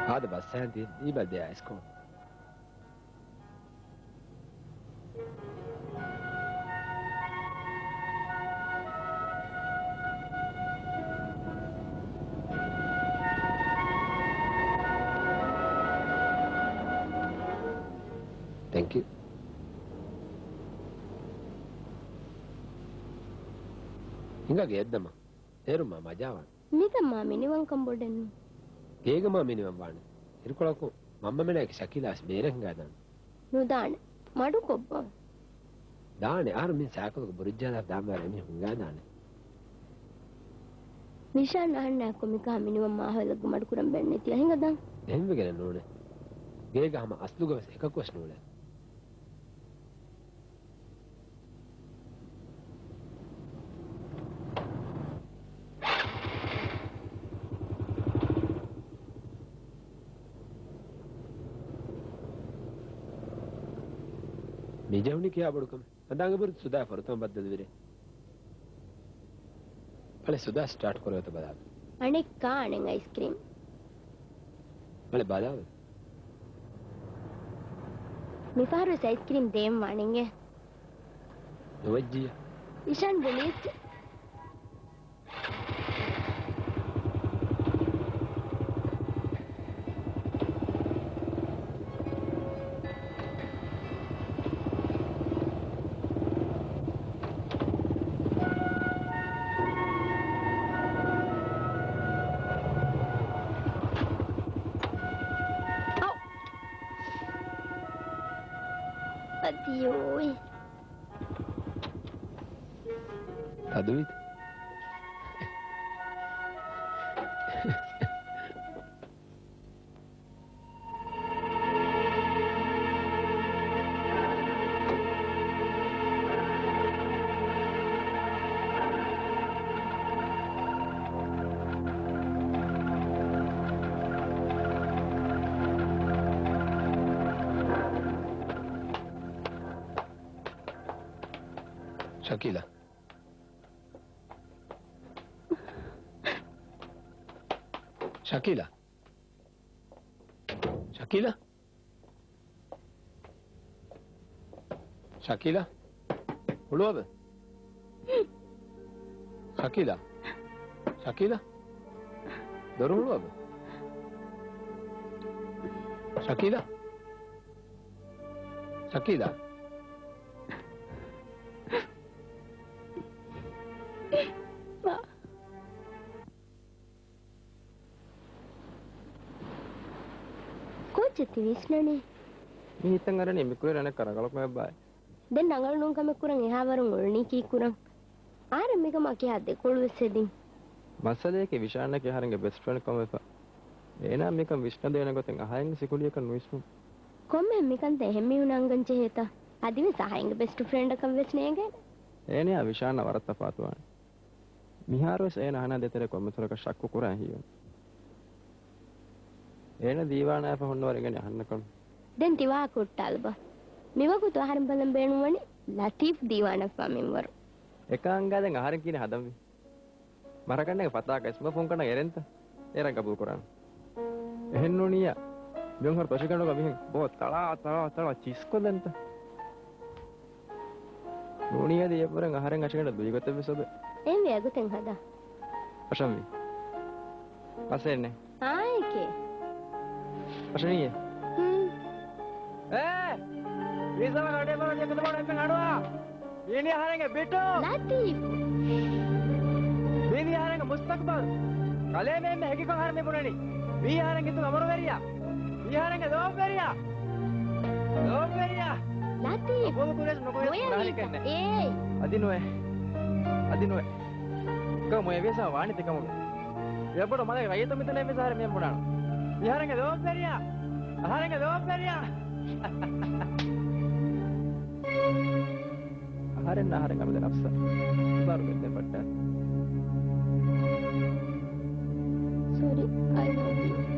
هذا بس سنتي يبدأ discount Thank you. Inga geddama. Eruma majawa. ನಿದಮ್ಮ ಮಿನಿವಂ ಕಂಬೋಡೆನ್ನು Gegama minimum vane. Irkolako mamma menake Shakilas berenga dan. ನುದಾಣೆ ಮಡು ಕೊಬ್ಬ Dane ar min sakalo burijjala damare mi hunga dane. Nishan ಅಹಣ್ಣ ಕೊಮಿಕ ಮಿನಿವಂ ಮಾಹಲಗು ಮಡು ಕುರಂ ಬೆನ್ನೆತಿ ಹಿಂಗದ Ehme gene none. Gega hama asluga ekakwas nole. ನಿಜವನಿ ಕ್ಯಾ ಬಡುಕಂ ಅಂದಾಂಗ ಬರು ಸುದಾ ಫರತಂ ಬದ್ದದ ವಿರೆ ಅಳೆ ಸುದಾ ಸ್ಟಾರ್ಟ್ ಕೊರತ ಬದಾದ ಅಣೆಕ್ ಕಾಣೆಂಗ್ ಐಸ್ ಕ್ರೀಮ್ ಅಳೆ ಬದಾದ ಮಿಫಾರು ಐಸ್ ಕ್ರೀಮ್ ದೇಮ್ ವಾಣಿಂಗೆ ನವಜ್ಜಿಯ ಇಶಾನ್ ಬುಲಿತ್ ಅದಿಯೋಯ್ ಅದುವಿತ್ Shakila. Shakila. Shakila. Shakila. Uluwabe. Shakila. Shakila. Doru uluwabe. Shakila. Shakila. ಕೋಚತಿ ವಿಷ್ಣನೆ mi hitan arane mikure rane karagalok me bay den nangal nun kame kuran eha warun ulni ki kuran are mega maki hadde kolwessedin masale ke vishanna ke harange best friend komme fa ඒනා මේක විශ්න දෙන ගොතෙන් අහයෙන් සිකුලියක නොයිස්මු කොම්මෙ මිකන් දෙහෙමි උනංගන් චේත අදිවි සහයින්ගේ best friend එකම් වෙස් නේගේ ඒනේ විශාන වරත්ත පාතුවාන මිහාරොස් ඒන අහන දෙතර කොම්මතරක ශක්කු කුරා හියෝ ඒන දීවානා පහොන්න වරගෙන අහන්නකම් දැන් තිවා කුට්ටල්බ මිවකුතු ආහාරම් බලම් බේනුවනි ලතීෆ් දීවානා ෆමින්වර එකාංගාදෙන් ආහාරම් කියන හදම්වි මරකන්නේ පතාක ස්ම phone කරන එරෙන්ත ඒරන් කබූල් කරාන එහෙන්නෝනියා මෙන් හර තොෂිකණ්ඩ ගමින් බෝ තලා චිස්කොලන්ත නෝනියා දියපරන් ආහාරම් අශකණ්ඩ දුයිගත වෙසද එම් වේගුතෙන් හදා අශම්වි පසෙන්නේ ආයිකේ අශනියේ විසම කඩේ බල දෙකද බල එන්න නඩුවා ඊනි ආහාරෙන් බිටෝ ලතීෆ් ඊනි ආහාරෙන් මුස්තක්බල් කලේ මෙන්න හැකිකම් ආහාර මේ පුරණි වී ආහාරෙන් කිතු අමර වෙරියා වී ආහාරෙන් දෝම් වෙරියා ලතීෆ් බොබ කුරස් නොකෝ නාලිකන්නේ ඒ අදිනොය කම එවේසා වාණි තකම යබඩ මල රයිත මෙතන මේ සාර මෙම් පුරාන වී ආහාරෙන් දෝම් වෙරියා ආහාරෙන් දෝම් වෙරියා ආහාරෙන් අමද නෆ්ස බාරු මෙතන පට්ට sorry I love you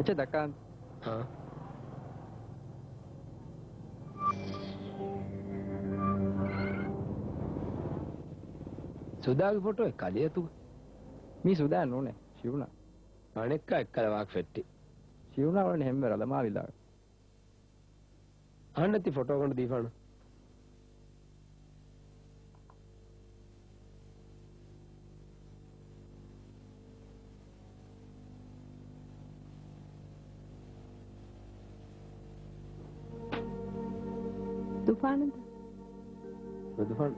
එච්ච දක්කා හා සුදාගේ ෆොටෝ එක කලියතු මේ සුදා නෝනේ ශිවුණා අනෙක්ක එක්කලවක් ෆෙට්ටි ශිවුණා වනේ හැම්බර ළමා විලා අහන්නති ෆොටෝ കൊണ്ട് දීපන්න දුපානද දුපන්න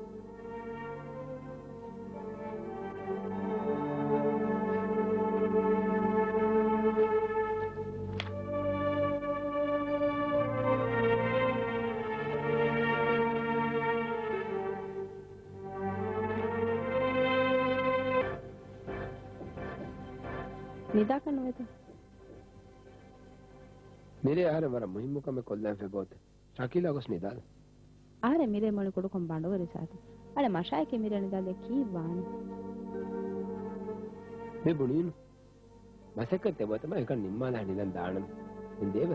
නිදා කනවද मेरे यार हमारा मुहिम का मैं कोल्ला पे बहुत शाकिला कुछ नहीं डाल ආරේ මිරේ මොන කොඩකම් බඬවරි සාති අර මෂායකේ මිරේ නිදාද කීවාන मैं बुनीन बस करते बहुत मैं एक निम्मा निलन दानम इन देव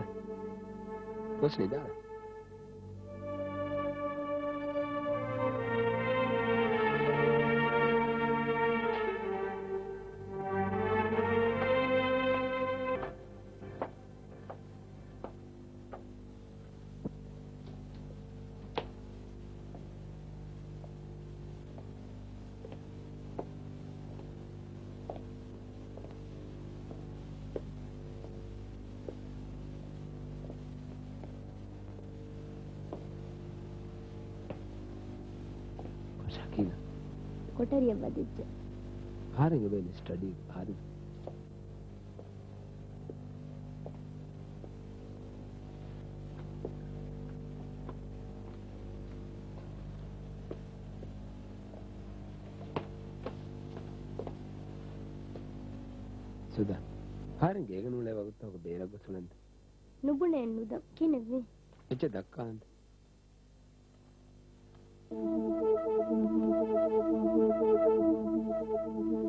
कुछ नहीं डाल शाकिला කොටරිය වදිච්ච हारेंगे बेन स्टडी हारेंगे सुधा हारेंगे एक नूले वक्त तो बेरा बसुलंद නුඹුනේ නුද කිනෙවි इच्चे धक्का अंत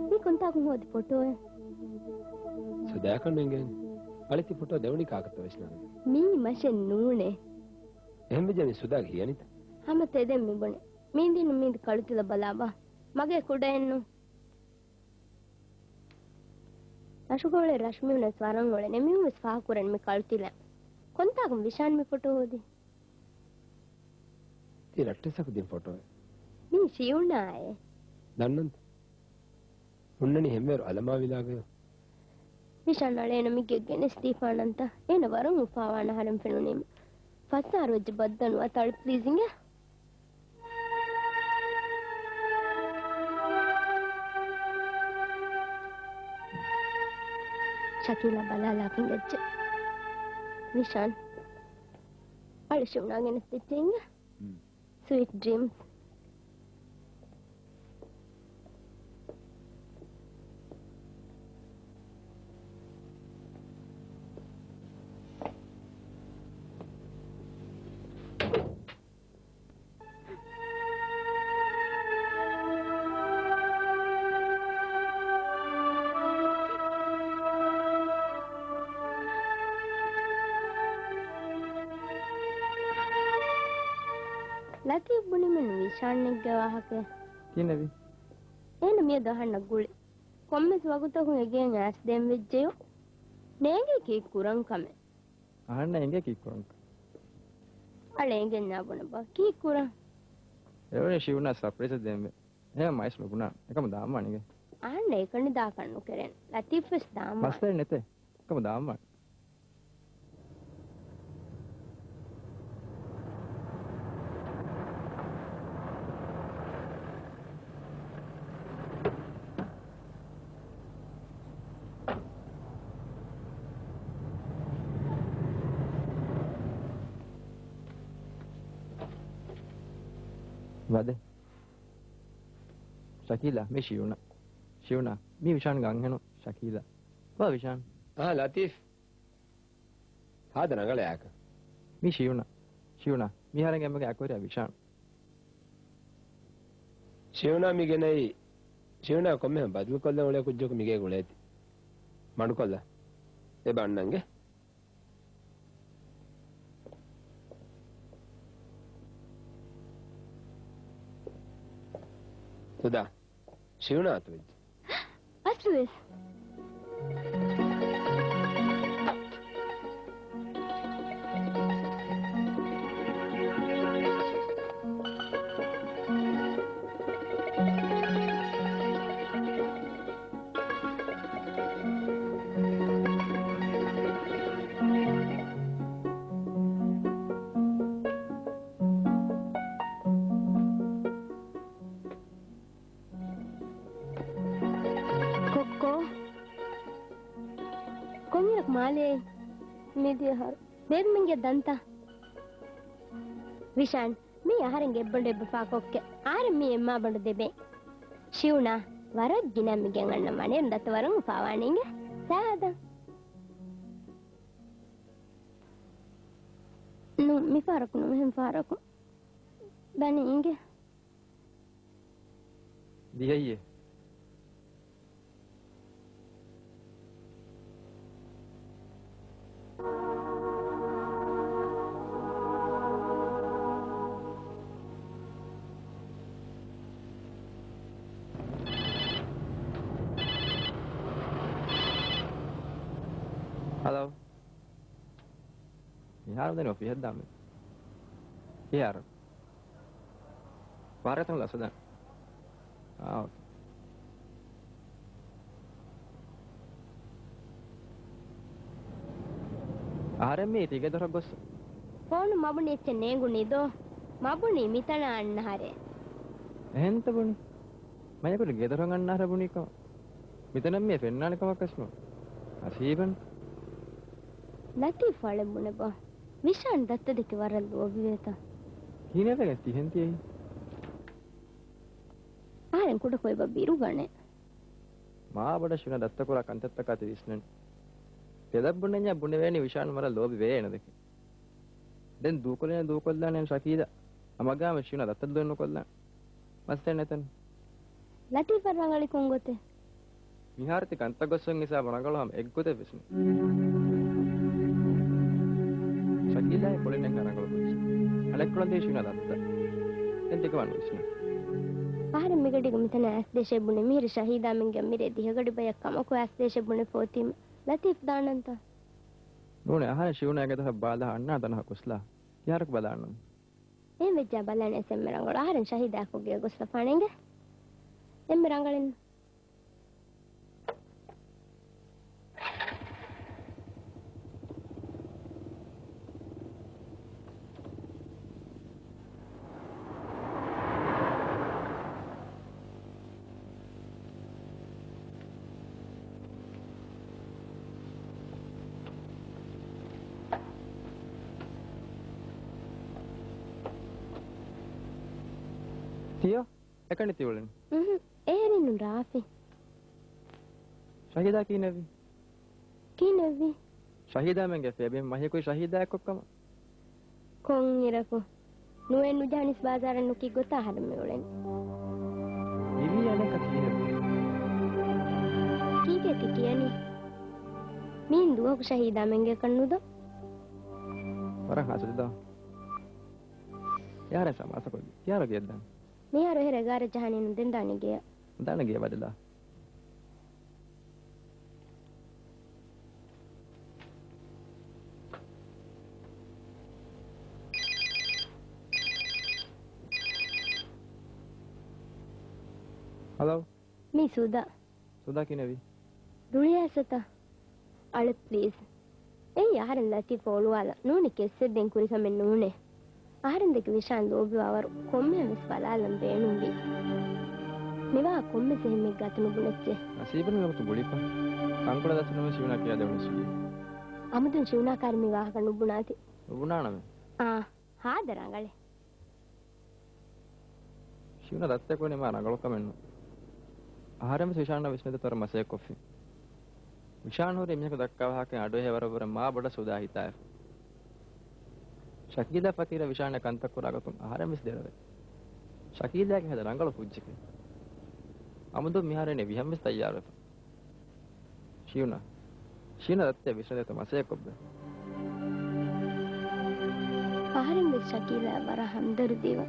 මේ කොන්තාක් හොදි ෆොටෝ सुधा करेंगे अलिती फोटो देवनी काकत वैष्णव මී මෂෙන් නූනේ එහෙම විදිහේ සුදා කියනිත හැම තෙදෙම් මිබුනේ මේ දින මීද කළුතුල බලාවා මගේ කුඩ එන්නු අශෝකවල රශ්මි වල ස්වරන් වල නෙමෙයි ස්වා කුරන් මේ කළුතිල කොන්තාක් විශාන් මේ ෆොටෝ හොදි ती रट्टे दिन फोटो මේ සියුනායේ දන්නන්ත උන්නනි හැම්මර අලමා විලාගය විශාන් නලේන මිගේ ගෙන ස්ටීෆානන්ත එන වරන් උපාවාන හරම් පෙනුනේ පස්සාරොජ්ජ බද්දනු අතල් ප්ලීසිං Shakila bala laughing at Vishan. Are you not going to sitting? Sweet dreams. Latif Buniman Vishan Gawahake. Kinavi. Enemy the Hana Gully. Comments Waguta who again asked them with jail. Nenge keep Kuran come. Ahana enge kikuran. Alengen Nabunaba. Keep Kuran. Every Shivuna surprise them. Hey, my sluguna. I come down money. And Nakon Dakan Nukeren. Latif is Dama. Master Nete. Come down. Vade. Shakila, me Shivuna. Shivuna, me Vishan Ganghano, Shakila. What Vishan? Ah, Latif. Hada Nagalaka. Me Shivuna. Shivuna, me having a Aquaria Vishan. Shivuna Migene Shivuna come, but we call the Ole could joke Miguel. Manukola. Ebanange. Suda ශිවනාත් වෙච්ච අස්ලුවෙස් ದಂತ ವಿಶಾನ್ me ಆಹಾರಂಗೆ ಎಬ್ಬಂಡೆಬ್ಬ ಪಾಕೊಕ್ಕೆ ಆರ me ಎಮ್ಮ ಬಂಡು ದೆಬೆ ಶಿವನ ವರಗ್ಗಿನ ಮಿಗೆ ಅಣ್ಣ ಮನೆ ಅಂದತ್ತ ವರಂಗ ಪಾವಾಣಿಂಗೆ ಸಾದ ನು ಮಿ ಫಾರಕು ನು ಹೆಂ ಫಾರಕು ಬನಿ ಇಂಗೆ ದಿಯಯ್ಯೆ Hello. Yaar den office da me. Yaar. Varatang la sada. Ah. ආරම්මේ ටික දොරක් ගොස්ස. ෆෝන් මබුනේ එච්ච නේගුනිදෝ. මබුනේ මිතන අන්න හරේ. එහෙන්ත බුනි. මයකට ගෙදරන් අන්න හර බුනි කම. මිතනම් මේ පෙන්නානේ කමක් අස්ම. අසීබන්. ලතිෆ් වලඹුනේ බා. විශාන් දත්ත දෙක වරල් ඔබිවේත. හීනේක තිහෙන්තියි. ආරෙන් කුඩ කොයි බබිරු ගනේ. මා බඩ ශුන දත්ත කුරා කන්තත්ත කත විශ්නන්. දෙදබ්බුන්නේ බුනේ වේනි විශාන් මර ලෝබි වේන දෙක. දැන් දූකොල්ලා නේ ශකීදා. අමගාම ශුන දත්ත දෙන්න කොල්ලා. මස්තේ නැතන්. ලතිෆ් වරංගලි කොංගොතේ. විහාරති කන්ත ගොස්සන් නිසා වරංගලම එක්ගොතේ විශ්න. ශකීදා කොලෙන් කරංගල පුච්චි. අලෙක්කොලන් දේශුන දත්ත. දැන් දෙක වන් විශ්න. ආහාර මිගඩිග මිතන ඇස් දේශේ බුනේ මිහිර ශහීදා මින්ගේ මිරේ දිහගඩි බයක් කමකෝ ඇස් දේශේ බුනේ පොතිම ලතිෆ් දානන්ත නෝනේ ආහාර ශිවනාගේ තහ බාලා අන්නා තනහ කුස්ලා යාරක බදාන්න ඒ වෙජ්ජ බලන්නේ එසෙම් රංගල ආහාරෙන් ශහීදා කොගේ ගොස්ලා පාණෙන්ගේ එම් රංගලෙන් තියෝ එකනේ තියවලනේ එහෙරිනු රාෆි ශහීදා කීනවි ශහීදා මංගේ ෆෙබෙන් මහේ કોઈ ශහීදා එක්කම කොන් ඉරකෝ නුවෙන් නුජානිස් බාසාරන් නුකි ගොතා හරමෙ වලෙන් ඉවි යනක කීනවි කීකේ තියනි මින් දුවක ශහීදා මංගේ කන්නුද වරන් හසුදා යාර සමාසකෝ යාර ගෙද්දන් මේ අර එහෙර ගාර ජහනින් දෙන් දාන්නේ ගිය දාන ගිය වදලා හලෝ මේ සුදා කිනවි රුලියසත අලත් ප්ලීස් ඒ ආහාරෙන් ලතිෆ් ඔළුවාලා නූනි කෙස්සෙන් කුරි කමෙන් නූනේ ආහාරෙන් දෙක විශාන් ලෝබිවවර කොම්මේ මිස් බලාලම් බේනුම්බි මෙවා කොම්මේ සෙහිමෙක් ගතනු බුලච්චේ අසීබන නමතු බුලිපා කංකොල දසනම සිවුනා කියා දෙවනසු අමුතුන් සිවුනා කර්මි වාහක නුබුනාති නුබුනානම හාදරංගලේ සිවුනා දත්තේ කොනේ මා නගල කමෙන්නු ආහාරම විශාන විශ්නතර මසේ කොෆි විශාන හොරේ මියක දක්කව හකේ අඩෝ හේවරවර මා බඩ සුදා හිතාය ශකීදා ෆකීර විශාන කන්තක් කරගතුන් ආහාරම විස් දෙරවේ ශකීදාගේ හද රංගල පුජ්ජක අමුදු මිහාරනේ විහම්ස් තයාර වෙත ශිවන දත්තේ විශ්නතර මසේ කොබ්බ ආහාරම ශකීලා වර හම්දරු දේව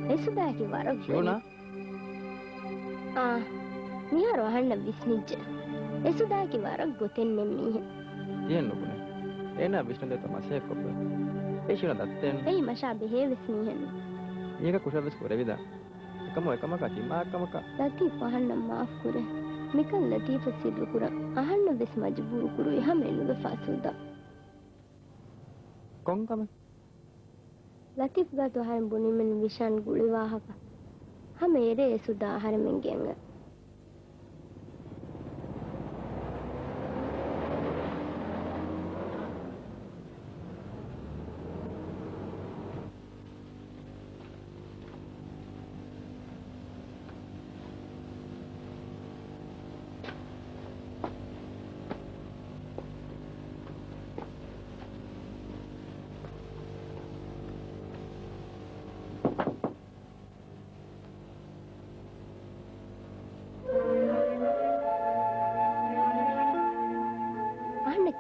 එසුදාගේ වර ශිවනා මිහාර වහන්න විස්නිච්ච එසුදාකි වරක් ගොතෙන් නෙම්මීහ තියෙන්නුකුනේ එන විශ්න දෙත මාසේ කොප්ප ඒ ශින දත්තෙන් එයි මෂා බෙහෙ විස්නීහෙන් මේක කුෂල්ස් කොරෙවිද එකම කතිමාකමක ලතීෆ් වහන්න මාෆ් කුරේ මිකල් ලතීෆ සිල්ලු කුර අහන්න වෙස් මජබූර් කුරු යහමෙනුද ෆාසුදා කොංකම ලතීෆ් ගාතු හරම් බුනිමෙන් විෂාන් ගුලි වාහක හැමේරේ එසුදා හරමෙන් ගෙංග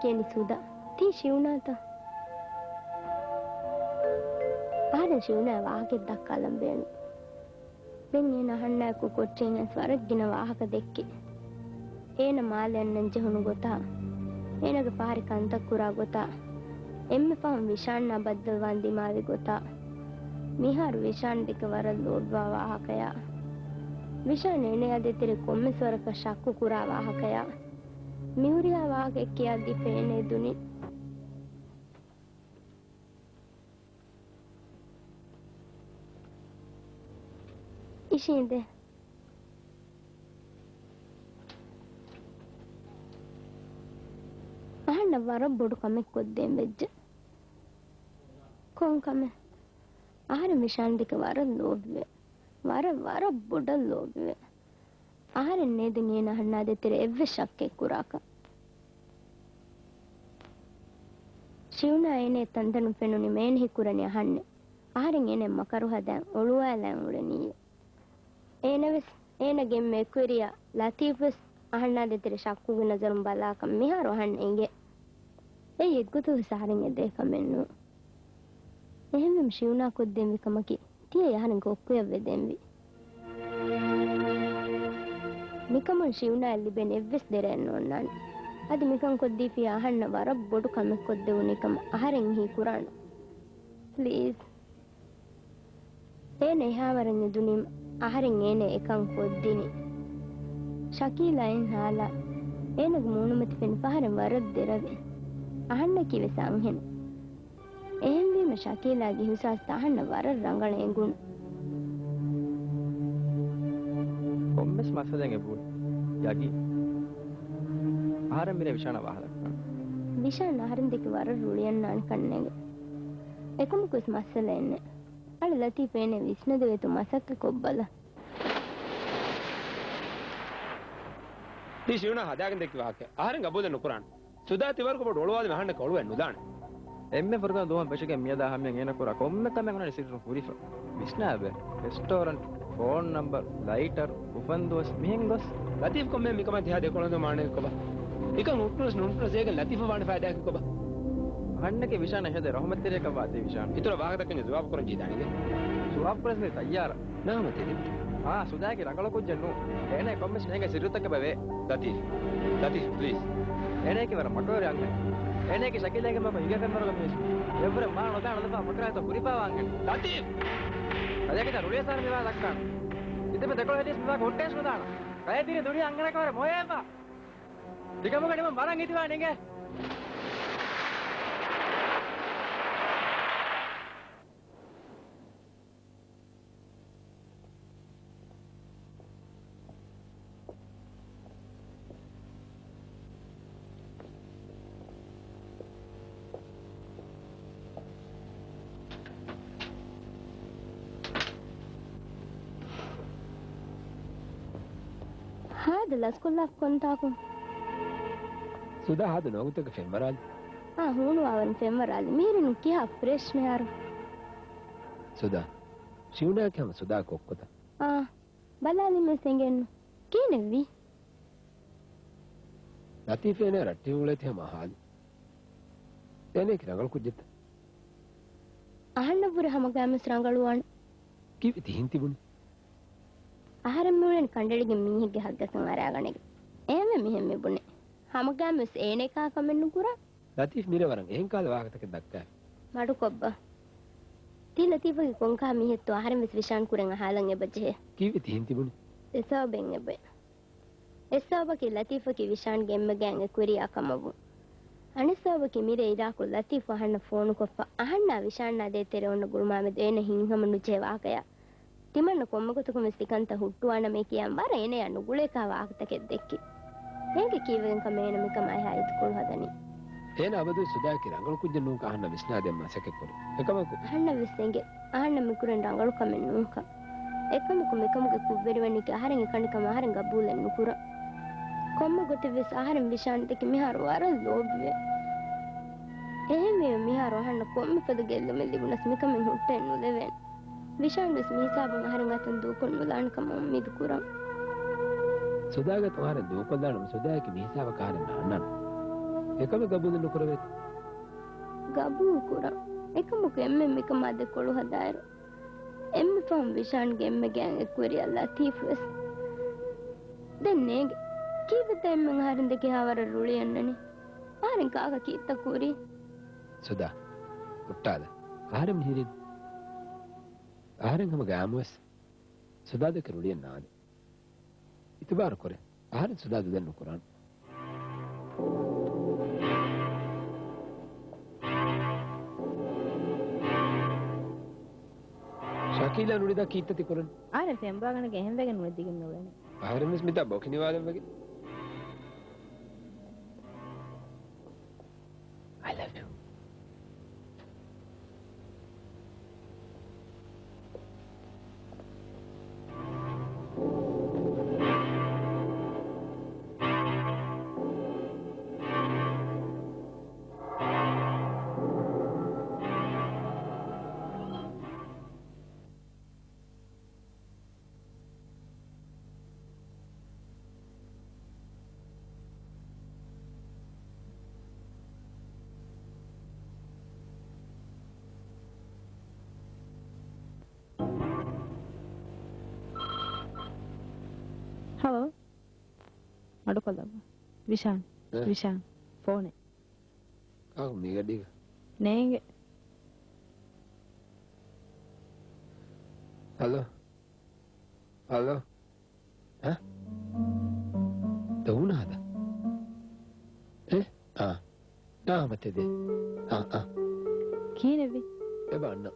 කියනි සුදා තී ශිවුනාත ආර ශිවුනා වාහකෙක් දක්කලම් බේනු මෙන් එන හන්නකු කොච්චෙන් ස්වරග්ගින වාහක දෙක්කි ඒන මාලෙන්නන් ජහුණු ගොතා ඒනග පාරි කන්තක් කුරා ගොතා එම්මෙ පහම් විෂාන්න බද්දල් වන්දි මාවි ගොතා මිහාර විෂාන් දෙක වර ලෝඩ්වා වාහකයා විෂාන් එනේ අදෙතර කොම්මෙ ස්වරක ශක්කු කුරා වාහකයා මිහුරියා වාගේ කියද්දි පේනේ දුනි ඉෂින්ද අහන්න වර බොඩු කමෙක් කොද්දෙන් වෙජ්ජ කොන් කම ආහාර මිෂාන් දෙක වර ලෝඩ්වේ වර බොඩ ලෝඩ්වේ ආහාරෙන් නේද නේ නහන්නා දෙතර එව්ව ශක්කෙක් කුරාක ශිවුනා එනේ තන්දනු පෙනුනි මේන් හිකුරණි අහන්නේ ආහාරෙන් එනේ මකරු හදන් ඔළුවැලන් උරණී ඒනවස් ඒනගෙන් මෙක්වරියා ලතීෆස් අහන්නා දෙතර ශක්කුගේ නසරුම් බලාක මිහාර වහන්නේගේ ඒ එක්ගොතු සාරින් එදේ කමෙන්නු එහෙනම් ශිවුනා කොද්දෙන් විකමකි තිය යහන ගොක්කුය වෙදෙන්වි මිකමන් ශිවුනා ලිබෙන එව්වස් දෙරෙන්න ඕනනි අද මිකන් කොද්දී ෆී අහන්න වර බොඩු කමෙක් කොද්දේ උනිකම අහරෙන් හි කුරාන ප්ලීස් එනේ හාවරන් දුනිම් අහරෙන් එනේ එකන් කොද්දිනි ශකීලායින් හාලා එනග මූණුමෙත් පෙන් පහරෙන් වරක් දෙරවේ අහන්න කිව්ව සංහෙන එහෙන් වීම ශකීලාගේ හුසස් අහන්න වර රංගණේ ගුණ කොම්මස් මස්සදෙන් එපු යකි ආහාර මිර විෂාන වාහලක් විෂාන ආහාරෙන් දෙක වර රුලියන් නාන් කන්නේග එකම කුස් මස්සල එන්නේ අල ලතීෆ් එනේ විස්නද වේතු මසක්ක කොබ්බල දී ශිවුනා හදාගෙන දෙක වාක්‍ය ආහාරෙන් ගබෝද නුකුරාන සුදා තිවරක බොඩ ඔලවාද මහන්න කොළුවෙන් නුදාන එම්මෙ ෆර්ගන දෝම බෙෂක මියදා හැමෙන් එන කුරා කොම්මෙ කමෙන් උනේ සිරු පුරිෆ විස්නාබ රෙස්ටෝරන්ට් ෆෝන් නම්බර් ලයිටර් උපන්දෝස් මිහෙන් ගොස් ලතීෆ් කොම්මෙ මිකම තියා දෙකොළඳ මානේ කොබ එක නුට්නස් ඒක ලතීෆ් වාණ ෆයිදා කොබ අහන්නගේ විෂාන හෙද රහමත් තෙරේක වාදේ විෂාන ඉතර වාග දක්කනේ ජවාබ කරන් ජීදානේ ජවාබ ප්‍රශ්නේ තයාර නාම තෙරේ සුදාගේ රංගල කුජ්ජන්නු එනේ කොම්මස් නේගේ සිරුතක බවේ ලතීෆ් ප්ලීස් එනේ කිවර මටෝර යන්නේ එනේ කි ශකීලාගේ මම හිග කරනවල මිස් එවර මා නොදාන ලපා මකරාත පුරිපා වංගන ලතීෆ් අදයකට රුලිය සාර මේවා දක්කන ඉතින් දෙකොළ හැටිස් මේවා කොට්ටේස් නොදාන කය දිනේ දුනිය අංගන කවර මොයේපා ටිකමකට මම බරන් හිටවා නෙගේ هذا الأسكول كنتاكم سودا هذا نوغتك في المرال هون وان في المرال ميرن كيها فريش ميارو سودا شيونا كم سودا كوكوتا بلالي مسنجن كينوي لطيفة رتي ولتها محال تانيك رنگل كجت أهل نبور هم قامس رنگلوان كيف تهين تبون ආහාරම් මුලෙන් කණ්ඩෙලිගෙන් මීහෙක්ගේ හග්ගසන් අරාගණෙගේ එහෙම මිහෙම් මෙබුනේ හමගාමස් ඒනේකා කමෙන් නුකුරා ලතීෆ් මිරවරන් එහෙන් කාලේ වාහකතක දක්කා මඩු කොබ්බ ති ලතීෆගේ කොංකා මිහෙත්තු ආහාරම් විස් විශාන් කුරෙන් අහලන් එබජේ කීවේ තින් තිබුනේ එසබෙන් එබේ එසබකි ලතීෆකි විශාන් ගෙම්මගෙන් එකුරියා කමබු අනිසබකි මිරේ ඉරාකු ලතීෆ් වහන්න ෆෝන් කොප්ප අහන්න විශාන් නදේ තෙරොන්න ගුරුමාමෙ දෙන හින්හම නුචේ වාකයා තිමන්න කොම්මගතුකම සිකන්ත ಹುಟ್ಟುವಾನ ಮೇ ಕಿಯಂ ವರ ಏನೇ ಅನ್ನು ಗುಳೆಕಾವ ಆಗ್ತಕ್ಕೆ ದೆಕ್ಕಿ ಹೇಗೆ ಕೀವೆನ್ ಕಮೇನ ಮಿಕಮೈ ಹಾಯ್ತು ಕೊಳು ಹದನಿ ಏನ ಅವದು ಸುಧಾಕಿ ರಂಗಳು ಕುಜ್ಜ ನೂಕ ಅಹನ್ನ ವಿಸ್ನಾದೆ ಮಸಕೆ ಕೊರು ಏಕಮಕು ಅಹನ್ನ ವಿಸ್ಸೆಂಗೆ ಅಹನ್ನ ಮಿಕುರನ್ ರಂಗಳು ಕಮೆನ್ ನೂಕ ಏಕಮಕು ಮಿಕಮುಗೆ ಕುವ್ವೆರಿವನಿಕೆ ಆಹಾರಂಗೆ ಕಣಿಕಮ ಆಹಾರಂಗ ಬೂಲೆನ್ ನುಕುರ ಕೊಮ್ಮಗತು ವಿಸ್ ಆಹಾರಂ ವಿಶಾಂತಕ್ಕೆ ಮಿಹಾರು ವರ ಲೋಬ್ವೆ එහෙම මිහාර අහන්න කොම්ම පද ගෙල්ල මෙල්ලිගුණස් මිකමෙන් ಹುಟ್ಟೆನ್ ನುಲೆವೆನ್ විශාන්ස් මිහිසාබන් අහරන් අතන් දූකොන් මුලාන්කම උම්මිද කුරම් සුදාගත වහර දූකොන් දානම සුදායක මිහිසාව කාරණ අන්නන එකම ගබුදු නුකරවෙත් ගබු කුරම් එකම කෙම්මෙ මිකම අද කොළු හදායර එම්ම ෆම් විශාන් ගෙම්ම ගෑන් එක්වරි අල්ලා තීෆස් දෙන්නේ කීවත එම්මන් හරින් දෙකේ හවර රුලියන්නනේ ආරෙන් කාක කීත්ත කුරි සුදා උට්ටාද ආරෙන් හිරි ආහාරෙන් හැම ගාමුවස් සුදාද කරුලිය නාද ඉතබාර කොරේ ආහාරෙන් සුදාද දෙන්න කුරාන් ශකීලා නුරිදා කීත්තති කරන් ආර සෙම්බාගන ගෙහෙන් වෙගෙන නුදිගෙන නෝලනේ ආහාරෙන් මිස් මිතා බොකිනි වාලම් වගේ I love you Hello. Adukolaba. Vishan. Phone. Kamu mega diga. Nenge. Hello. Hah? Tahu nada? mate de. Kine vi? Banna.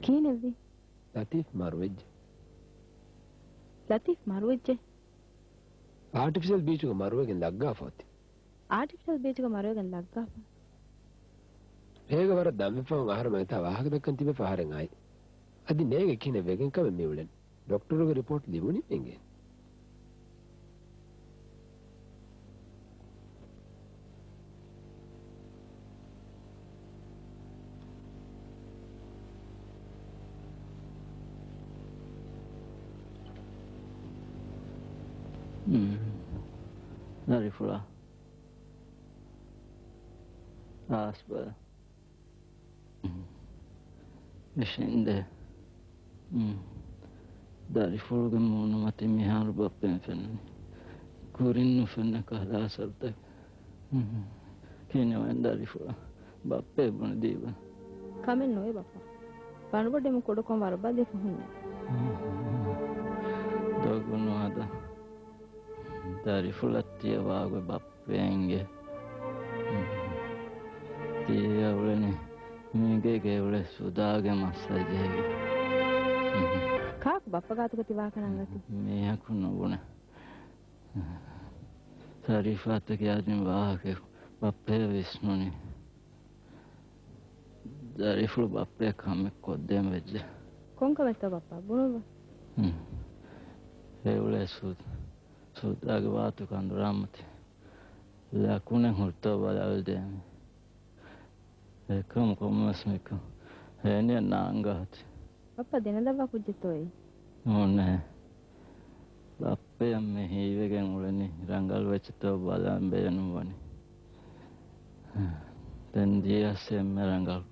Kine vi? Latif Marwaj. Latif Marwaj. Artificial beach ko Marwagen lagga foti. Artificial beach ko Marwagen lagga. Hega war damme fa ahar meta wahag dakkan tibe faharen ai. Adi nege kine wegen kame miulen. Doctor ge report libuni menge. Dari pula. Asba. Meshinde. Dari pula kemono mati mihar bapen fen. Kurin nu fen kahla sarta. Kini wan dari pula. Bape bun diba. Kamen noe bapa. Panubade mu kodo kon warba de fuhunne. Doguno ada. Dari fulattia vague bappenge. Tia ulene mige ge ule sudage massage. කාක් බප්පගාතුක තිවාකනන් ගති මේ අකුණ වුණ සරිෆාත් කියදින් වාහකේ බප්පේ විශ්නුනේ සරිෆුල් බප්පේ කම කොද්දෙම වෙච්ච කොංක වෙස්ත බප්පා බුණුව ඒවලේ සුදාගේ වාතු කඳුරාමති ලකුණෙන් හුර්තෝ බලවල්දේ එකම කොමස්මික එන්නේ නාංගහත් බප්පා දෙන දවා කුජ්ජතෝයි ඕනේ බප්පේ අම්මේ හීවෙගෙන් උලනේ රංගල් වෙච්චතෝ බලන් බේනුවනේ දැන් දියස්සේ මරංගල්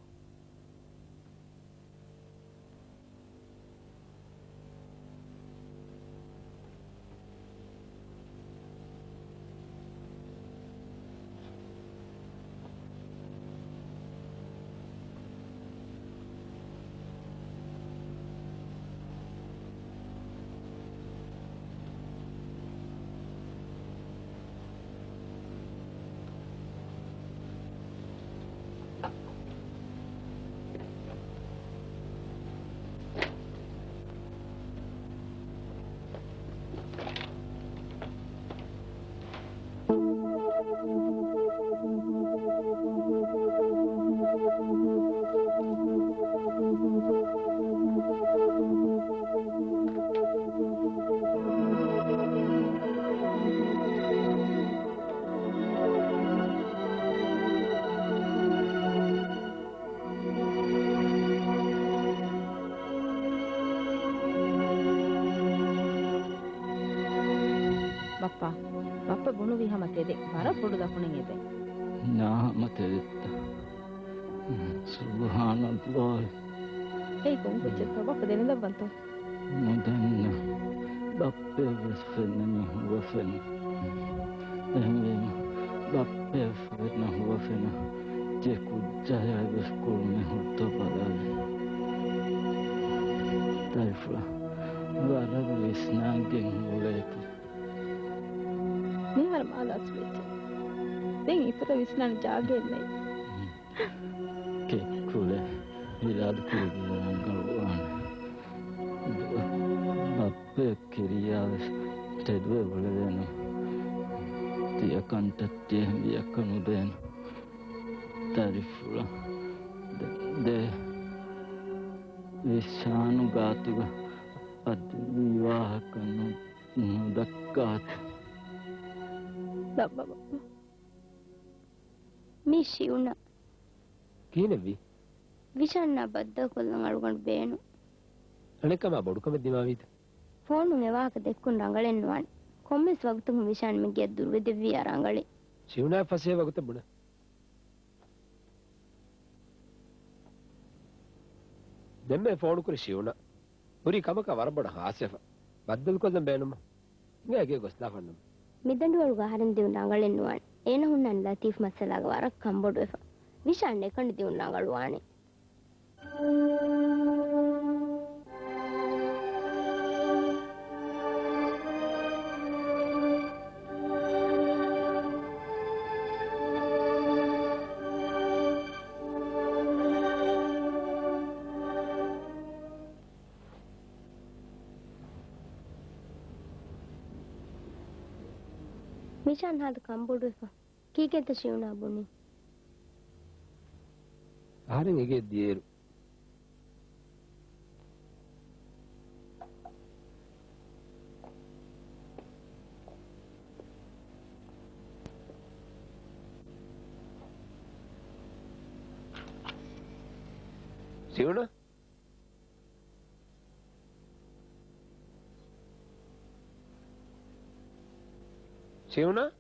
බප්පා බුණු විහම තෙදේ වර පොඩු දකුණෙන් එදේ නාම තෙදෙත්ත සුබ්හානල්ලාහ් ඒ කොං කුජ්ජතෝ බප්පා දෙන දවන්තෝ මොදන්න බප්පේ වෙස්ෆෙන්නනි හුවෆෙන එහෙම බප්පේ වෙන්න හුවෆෙන තේ කුජ්ජය වෙස්කුල් මෙහුතෝ බලයි තයිෆ්ලා වර විස්නාගෙන් උලේති නිහර මාලාස් වෙච්ච දැන් ඉතර විශ්නාන ජාගෙන්නේ කෙකුලේ විලාද කුරුගන් ගලවන බප්පේ කිරියාව තෙදුවේ වලදෙන තියකන්ටත්තේ වියකනු දෙන තරිෆුලා de විශානු ගාතුක අද විවාහකනු නොදක්කාත් බබ්බා මිෂිඋන කීනෙවි විෂන්න බද්ද කොල්ලන් අලුගන් බේනු අනෙකම බොඩුකම දිමාවිත ෆෝන් උනේ වාක දෙක්කුන් රංගලෙන්නුවන් කොම්මස් වගතුම විෂන් මෙගිය දුර්වෙ දෙවි අරංගලේ සිවුනා ෆසේ වගත බුණ දෙම්මේ ෆෝන් කුරි සිවුනා පුරි කමක වරබඩ ආසෙෆ බද්දල් කොල්ලන් බේනුම ඉංගගේ ගොස්ලා ෆන්නම මිදඬු වල ගහරන් දියුන් රංගලෙන්නුවන් ඒන හුන්නන් ලතීෆ් මස්සලාග වරක් කම්බොඩු එෆ විෂන් එකන් දියුන් රංගලුවානේ මිෂන් හද කම්බොඩු එපා කීකෙත ශිවුනා බොනි ආරෙන් එගේ දියේරු ශිවුනා ශිවුනා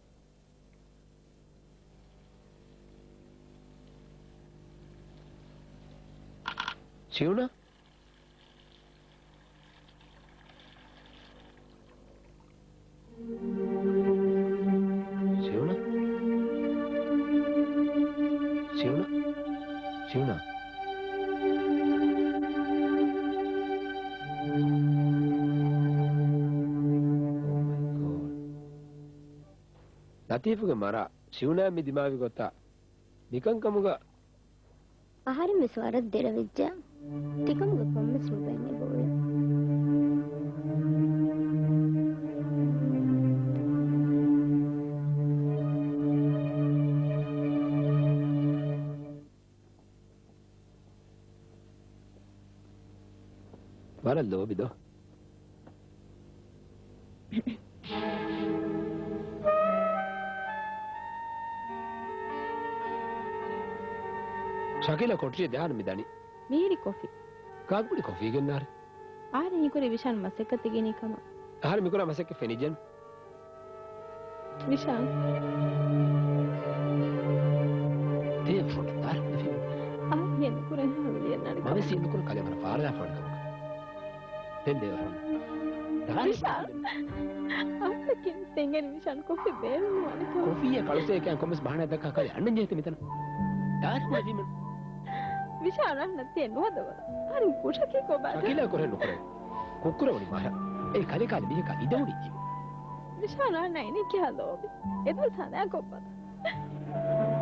ශිවුනා ශිවුනා ශිවුනා ශිවුනා ලතීෆුගේ මරා ශිවුනා මි දිමාවි ගොතා නිකන් කමුග ආහාර මිස්වර දෙරවිච්ච තිකමුග කොම්මස් රුපෙන්නේ බෝල වරල්ද ඔබිදෝ ශකීල කොට්ටිය දාන්න මිදනි මීරි කොෆි කාගුලි කොෆි ගෙන්නාර ආරෙන් ඉකුරි විෂාන් මසෙක්කති ගෙනිකම ආහාර මිකුරා මසෙක්ක ෆෙනිජන් විෂාන් තේ ෆොට දාර නෙෆි ආයෙන් කුරේ හරියන්නට මම සින්න කුර කලේ මර පාරලා ෆොඩ තෙන් දේවරම් විෂාන් අපකින් තෙන්ගෙන විෂාන් කොෆි බේරුවාන කොෆිය කලසේ කන් කොමස් බහන දක්ක කලේ අන්න ජීත මෙතන දාස් නෙෆි මන් විෂාන් නැත්තේ නෝදව හරි කුෂකේ කොබා ශකීල කොරේ නුකර කුකුරවනි මාය ඒ කලේ කලේ බිහක ඉදවුනි කි විෂාන් නැයිනේ කියලෝ එදල් සදා කොප්පත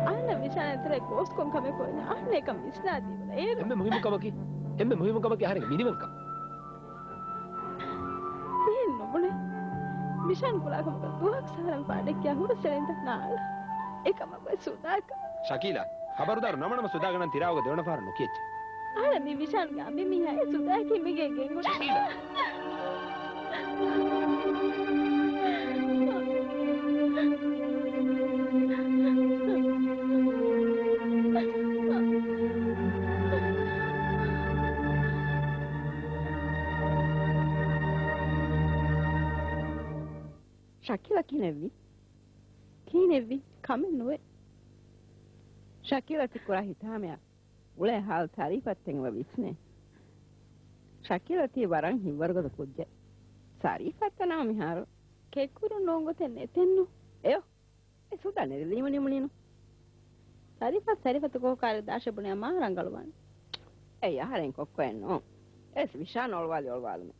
අන්න විෂාන් ඇතරේ ගෝස් කොම් කම කොයින අන්න එක මිස්නාදී වල ඒ එම්බ මුහිම කමකි එම්බ මුහිම කමකි හරිය මිනිමන් කම ඒ නොබනේ විෂාන් කුලාකම දුවක් සාරම් පාඩේ කිය හුරු සෙලෙන්ද නාල එකම බයි සුදාක ශකීල खबरदार नमनम सुदागणन तिरावग देवण फार नुकियच ආන මේ විෂාන් ගාමි මිහය සුදාකි මිගේ ගෙන් උඩ ශකීල ශකීලා කීනෙවි කමෙන් නොවේ ශකීලා තිකුරා හිතාමයා උලේ හාල් තාරීපත්තෙන් වවිස්නේ ශකීලා tie වරන් හිවර්ගද කුජ්ජ සාරීපත්තනා මිහාර කෙකුරු නොංගොතෙන් එතෙන්නු එයෝ ඒ සුදානේ ලිමුනි මුනිනු සරිපත් කෝකාර දාශබුනේ අමා රංගලවන්නේ ඒ යහරෙන් කොක්කෙන්නෝ එස් විෂාන් ඔල්වාලුමේ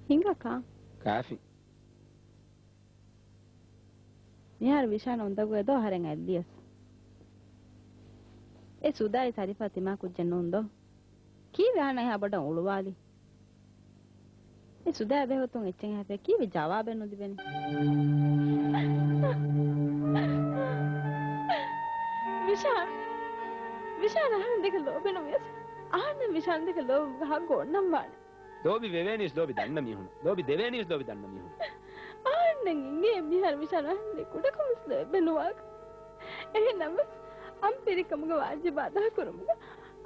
ಹಿಂಗಕ್ಕ ಕಾಫಿ ನಿಹಾರ ವಿಷಾನ ಒಂದಗು ಎದೋ ಹರೆಂಗ ಎಲ್ಲಿಯಸ್ ए सुदाई सारीफा तिमा कुछ जन्नोंदो की व्याना है बड़ा उड़वाली ए सुदाई बे हो तुम इच्छे हैं पे की भी जवाब है नोदी बनी विशाल विशाल आने देख लो बे नो यस आने विशाल देख लो हाँ गोड़ना मार दो भी वेवेनिस दो भी दन्ना मी हूँ दो भी देवेनिस दो भी दन्ना मी हूँ आने इंगे बिहार विशाल आने कुड़ा कम इसलिए बे नो आग ए नमस अंपेरिकमुग वाजिबादा कुरुमुग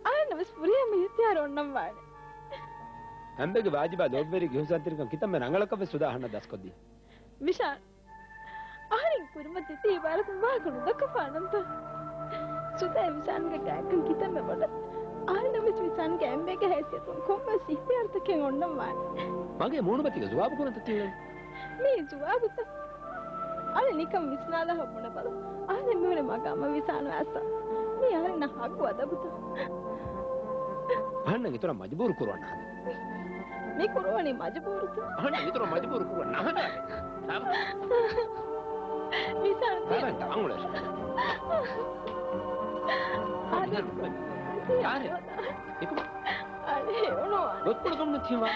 आनवस पुरिया मित्यार ओन्नम वाडे अंबेगे वाजिबा लोब्बेरी गिहुसंतिरिकम कितम में रंगलकवे सुदाहरण दस्कोदी विशाल आरिन कुरुमति ती भारत मागुनु दकफानंत सुदा विशाल के गायकन कितम में बड़ आनवस विशाल के अंबेगे हैसियत कोम्ब सिप्यार्थ के ओन्नम वाडे मगे मूणुमति के जवाब कोन तत्ती मी जवाब त अरे निकम विस्नाला हबुण बल अरे मेरे मगाम विसान वास्ता मी यार ना हक वदबुत अहन्न इतरा मजबूर करवना मी करवनी मजबूर त अहन्न इतरा मजबूर करवना ना विसान तारा अंगुल यार देखो अरे ओनो गोत्तुल कम नथिवा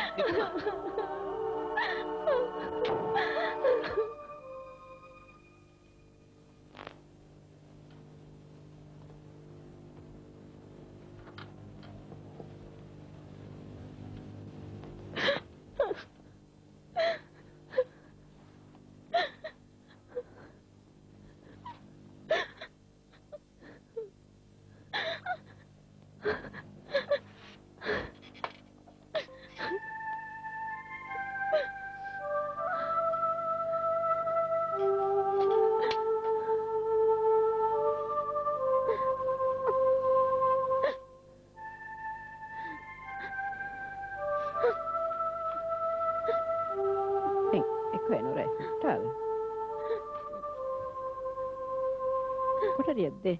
කොටරියද්දේ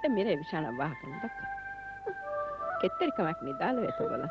මිරේ විශාන වාහකන දක්ක කෙත්තරිකමක් නිදාල වෙතබල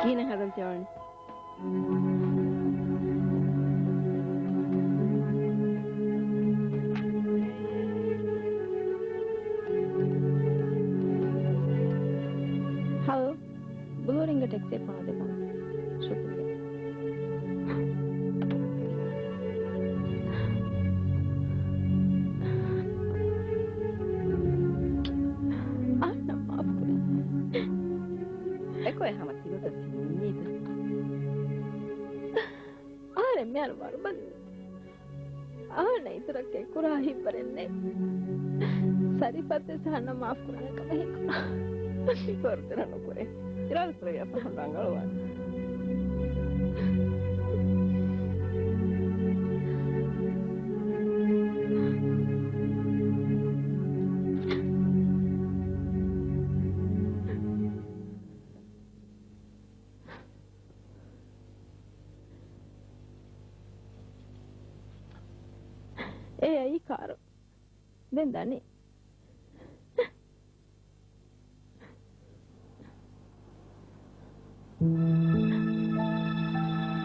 Gina hadn't yarn. How? Blurring a text upon the phone. के कुराही परने सारी बातें सहना माफ करने का नहीं करते रहना करे इराद करेगा तो हम रंगलवा caro Dani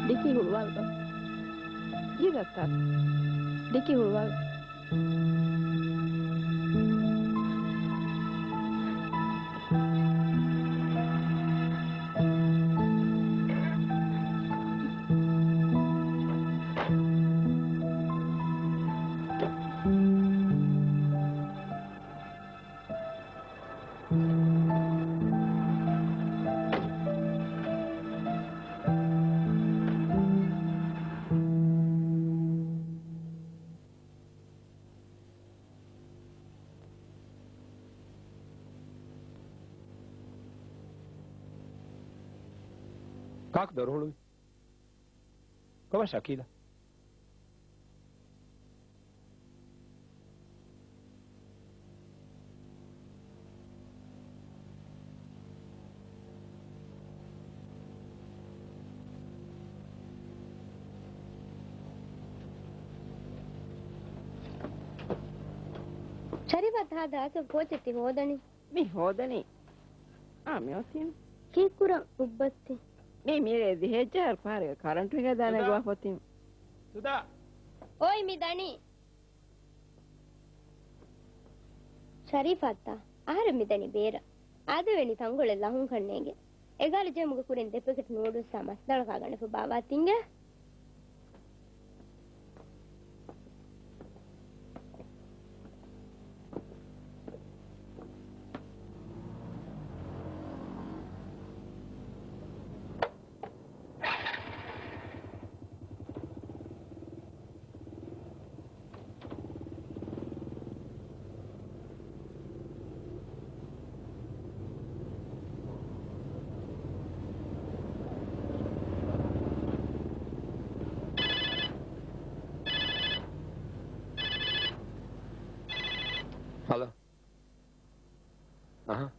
Diki hulwal ba Yiga kat Diki hulwal Как дорогу? Кого Шакила? شريفة هذا سبوتتي هودني مي هودني ميوتين كي كورا أبتي ميري دي هجار فارغ كارنت ويغا دانا غوافوتين سودا اوي ميداني شريفة ආර මිදනි බේර ආද වෙනි තංගොල ලහුන් කන්නේගේ එගාල ජෙමුග කුරෙන් දෙපෙකට නෝඩු සමස් දලකා ගන්න ෆබාවා තිංගේ Halo. Aha.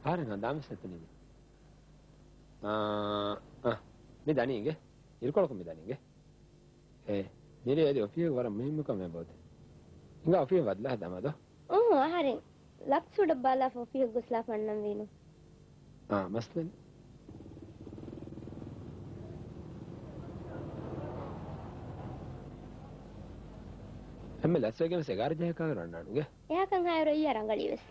Hari na dame se tuni. මේ දණියගේ ඉරකොලක මේ දණියගේ නිරේ ඇදී ඔෆියක වර මුහිම්මකම බෝද ඉංගා ඔෆිය වදලා හදමද ආහාරෙන් ලක්ෂුඩ බාලා ඔෆියක ගොස්ලා පන්නම් වීනු මස්ලන් හැම ලැස්සගෙන සෙගාර ජය කරන්නනුගේ එයා කන් හයරොයි අරංගලිවස්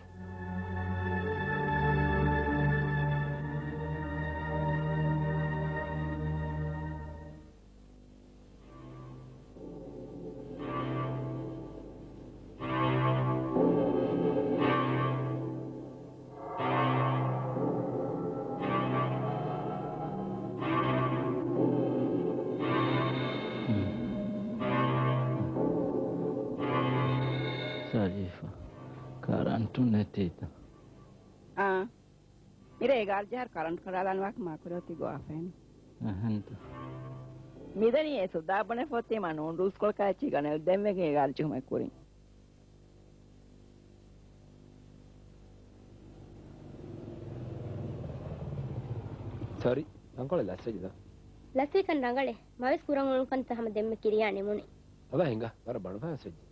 गार्जर करंट करालान वाक माकुरती गो आफेन अहंत मिदनी ए सुदा बने फोते मानो रूस कोल काची गने देमे के गार्जु मैं कोरी सॉरी अंकल लस्से kan rangale mavis kurang ulun kan tahama demme kiriyane muni aba hinga war banfa sejji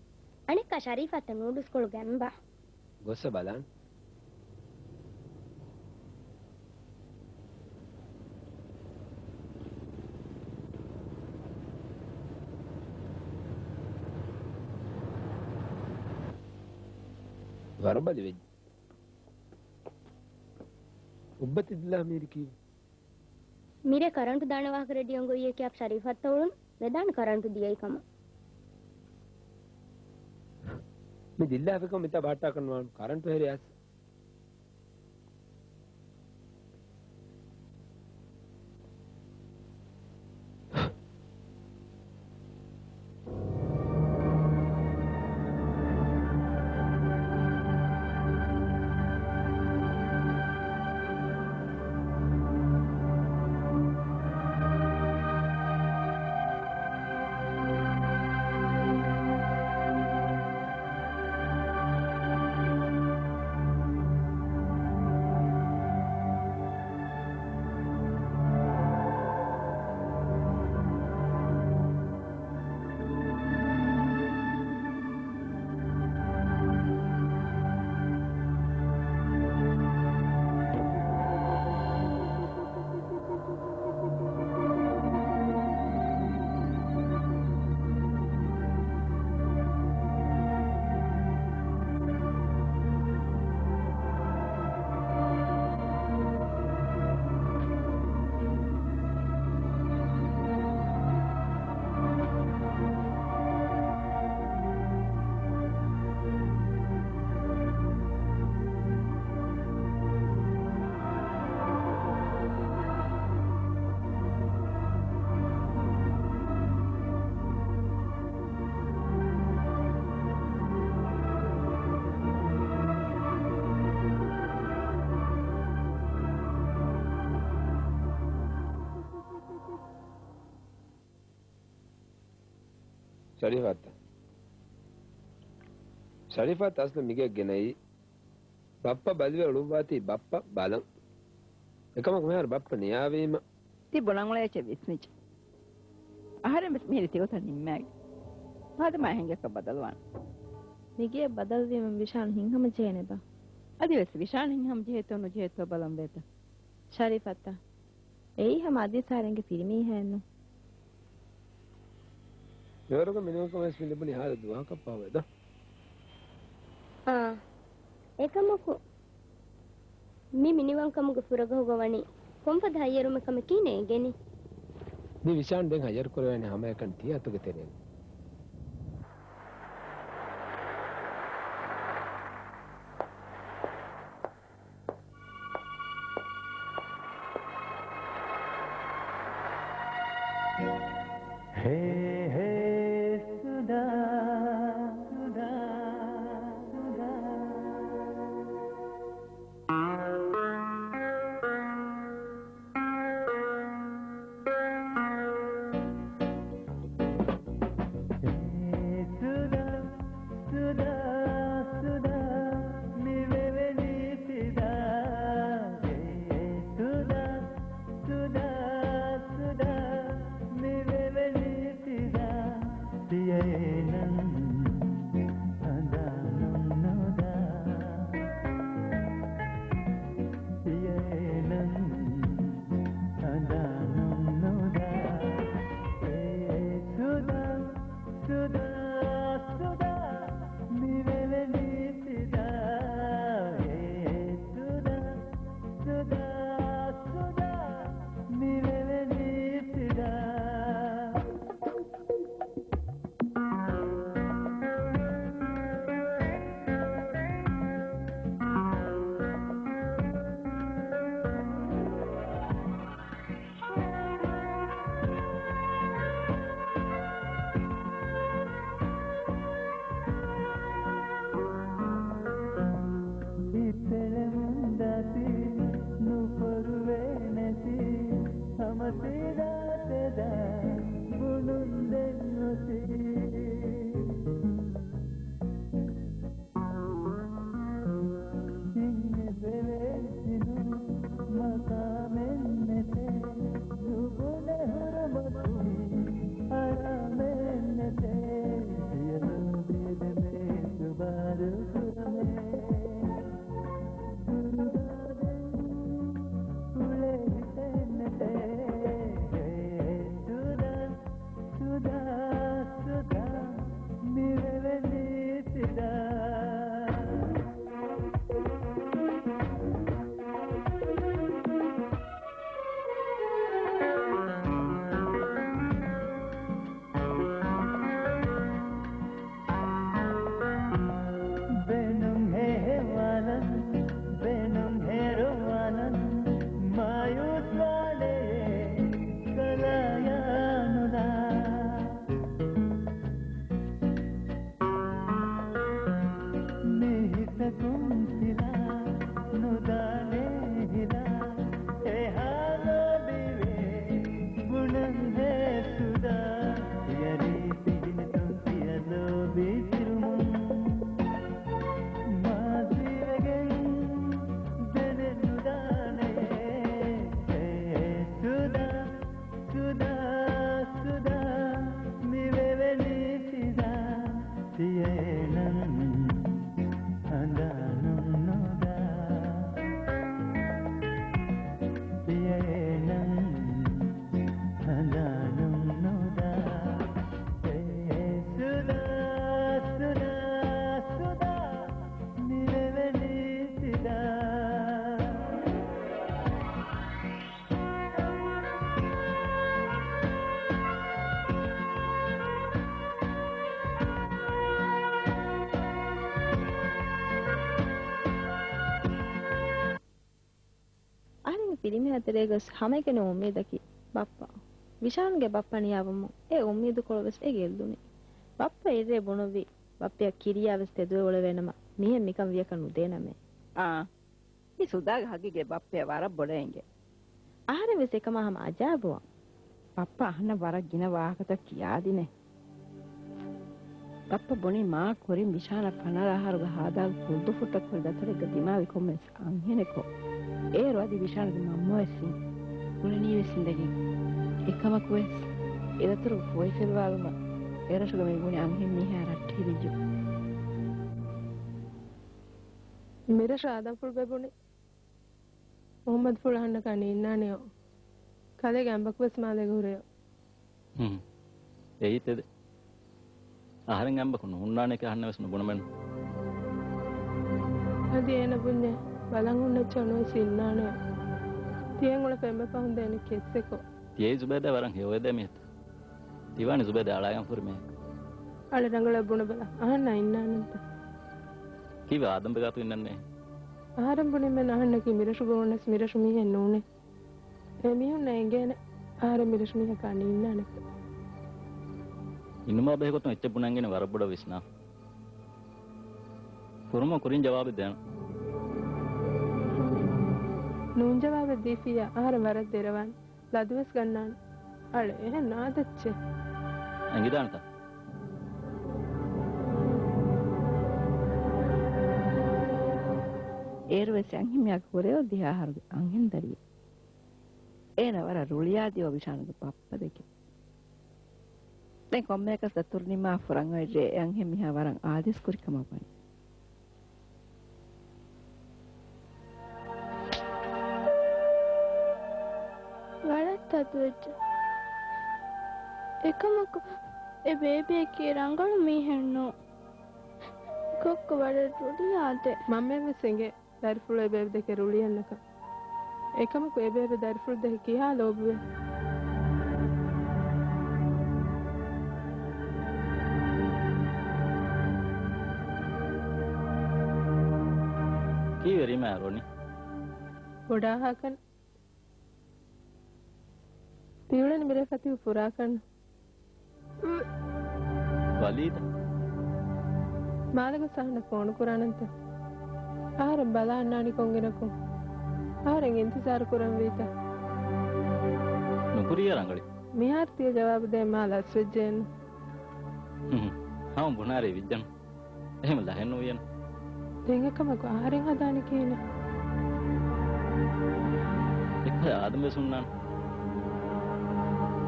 anika sharifat noodles kolu gamba gossa balan warabali vej ubbatiddilla miriki मेरे करंट दाने वाक रेडी होंगे ये कि आप शरीफत तोड़न मैदान करंट दिया ही कम मैं दिल्ला पे को मिता बाटा करना करंट है रियाज शरीफत असल मिगे गिनई बप्पा बलवे उड़ुवाती बप्पा बालम එකමක් මෙහර බප්ප නියාවීම තිබුණංගලේ චෙවිස්නිච ආහාර මෙහෙරි තියොත නිම්මයි මාද මහෙන්ගක බදලවන් මිගේ බදල්වීම විශාල හිංහම ජේනෙබ අදිවස් විශාල හිංහම ජේතොනු ජේතෝ බලම් වේත ශරීෆත්ත එයි හැම අදිසාරෙන්ගේ පිරිමි හැන්නු ఎవరొక మినిమం కమస్ మిలిబుని హాల దువా కప్పావేద එකමකු මේ මිනිවන් කමුග පුරගහගවණි කොම්පද හයරුම කම කීනේ ගෙනි මේ විශාන් දෙන් හයර් කරවන්නේ හැම එකන් තියතුක තෙරෙන් පිරිමි අතරේ ගොස් හැම කෙනෙක් උම්මේදකි බප්පා විශාන්ගේ බප්පා නියවමු ඒ උම්මේද කොළවස් ඒ ගෙල්දුනේ බප්පා ඉරේ බොනොවි බප්පිය කිරියාවස් තෙදුවේ වල වෙනම මිහෙ මිකම් වියකනු දේනමේ මේ සුදාගේ හගිගේ බප්පිය වර බොලෙන්ගේ ආහාර වෙස් එකම හැම අජාබුවා පප්පා අහන වරක් ගින වාහකත කියාදිනේ පප්පා බොනි මා කොරින් විශාල පනර ආහාරග හාදාල් පුදු ෆුටක් වල දතරක දිමාවි කොමස් අංහෙනකෝ ඒ රෝදි විශාලගේ මම්මෝසි උණනී වෙසින්දගේ එකම කොස් එදතර කොයි ෆෙල්වාලම එරසුග මේ ගුණ අංහෙන් මිහා රට්ටි විජු मेरा शादा फुल बेबुने मोहम्मद फुल हन्न कनी इन्नाने कदे गंबक बस माले घुरे එයිතද ආහාරෙන් ගම්බක නුන්නානේ කහන්න වෙස්න බොනමෙන් අද එන බුන්නේ බලන් උන්න චනෝ සින්නානේ තියෙන් උල පෙම්බ පහන් දෙන කෙස්සෙකෝ තියේ සුබේද වරන් හේවද මෙත් දිවානි සුබේද ආලායන් ෆුර්මේ අල රංගල බුණ බල අහන්න ඉන්නානන්ත කිව ආදම්බ ගාතු ඉන්නන්නේ ආහාරම් බුනේ මන අහන්න කි මිරසු ගෝනස් මිරසු මිහෙන් නෝනේ එමිහුන් නැංගේන ආහාර මිරසු මිහ කන්නේ ඉන්නානේ ඉන්නම බෙහෙකොත් එච්ච පුණංගෙන වරබොඩ විස්නා කුරුම කුරින් ජවාබ දෙන්න නූන් ජවාබ දීෆියා ආහාර වරක් දෙරවන් ලදුවස් ගන්නාන අල එහෙ නාදච්ච අංගිදානත ඒර්වෙස් අංහිමියක් හොරේ දිහා හරග අංහෙන් දරිය ඒනවර රුලියාදී ඔබිෂානගේ පප්ප දෙකේ දැන් කොම්මේකස් දතුර්නිමා ෆරං වෙජේ අංහිමියා වරන් ආදිස් කුරිකම පයි වලත් අතුච්ච එකමක ඒ බේබී කී රංගල මිහෙන්නෝ කොක්ක වල රුලියාද මම්මේ වෙසෙන්ගේ දර්ෆුල බේබ දෙක රුලියන්නක එකමක ඒ බේබ දර්ෆුල් දෙක කියා ලෝබුවේ කීවරි මාරෝනි ගොඩා හකන් තියුලන මිර ෆතිව පුරා කරන වලීද මාලක සහන ෆෝන් කරානන්ත ආර බලන්නානි කොංගෙනකෝ ආරෙන් ඉන්තිසාර කරන් වීත නුකුරිය රංගලි මිහාර්තිය ජවාබ දෙ මාලා ස්විජෙන් හම් බුනාරේ විජ්ජන් එහෙම ලහෙන්න උයන දෙංගකමක ආරෙන් හදානි කියන එක ආදම සුන්නාන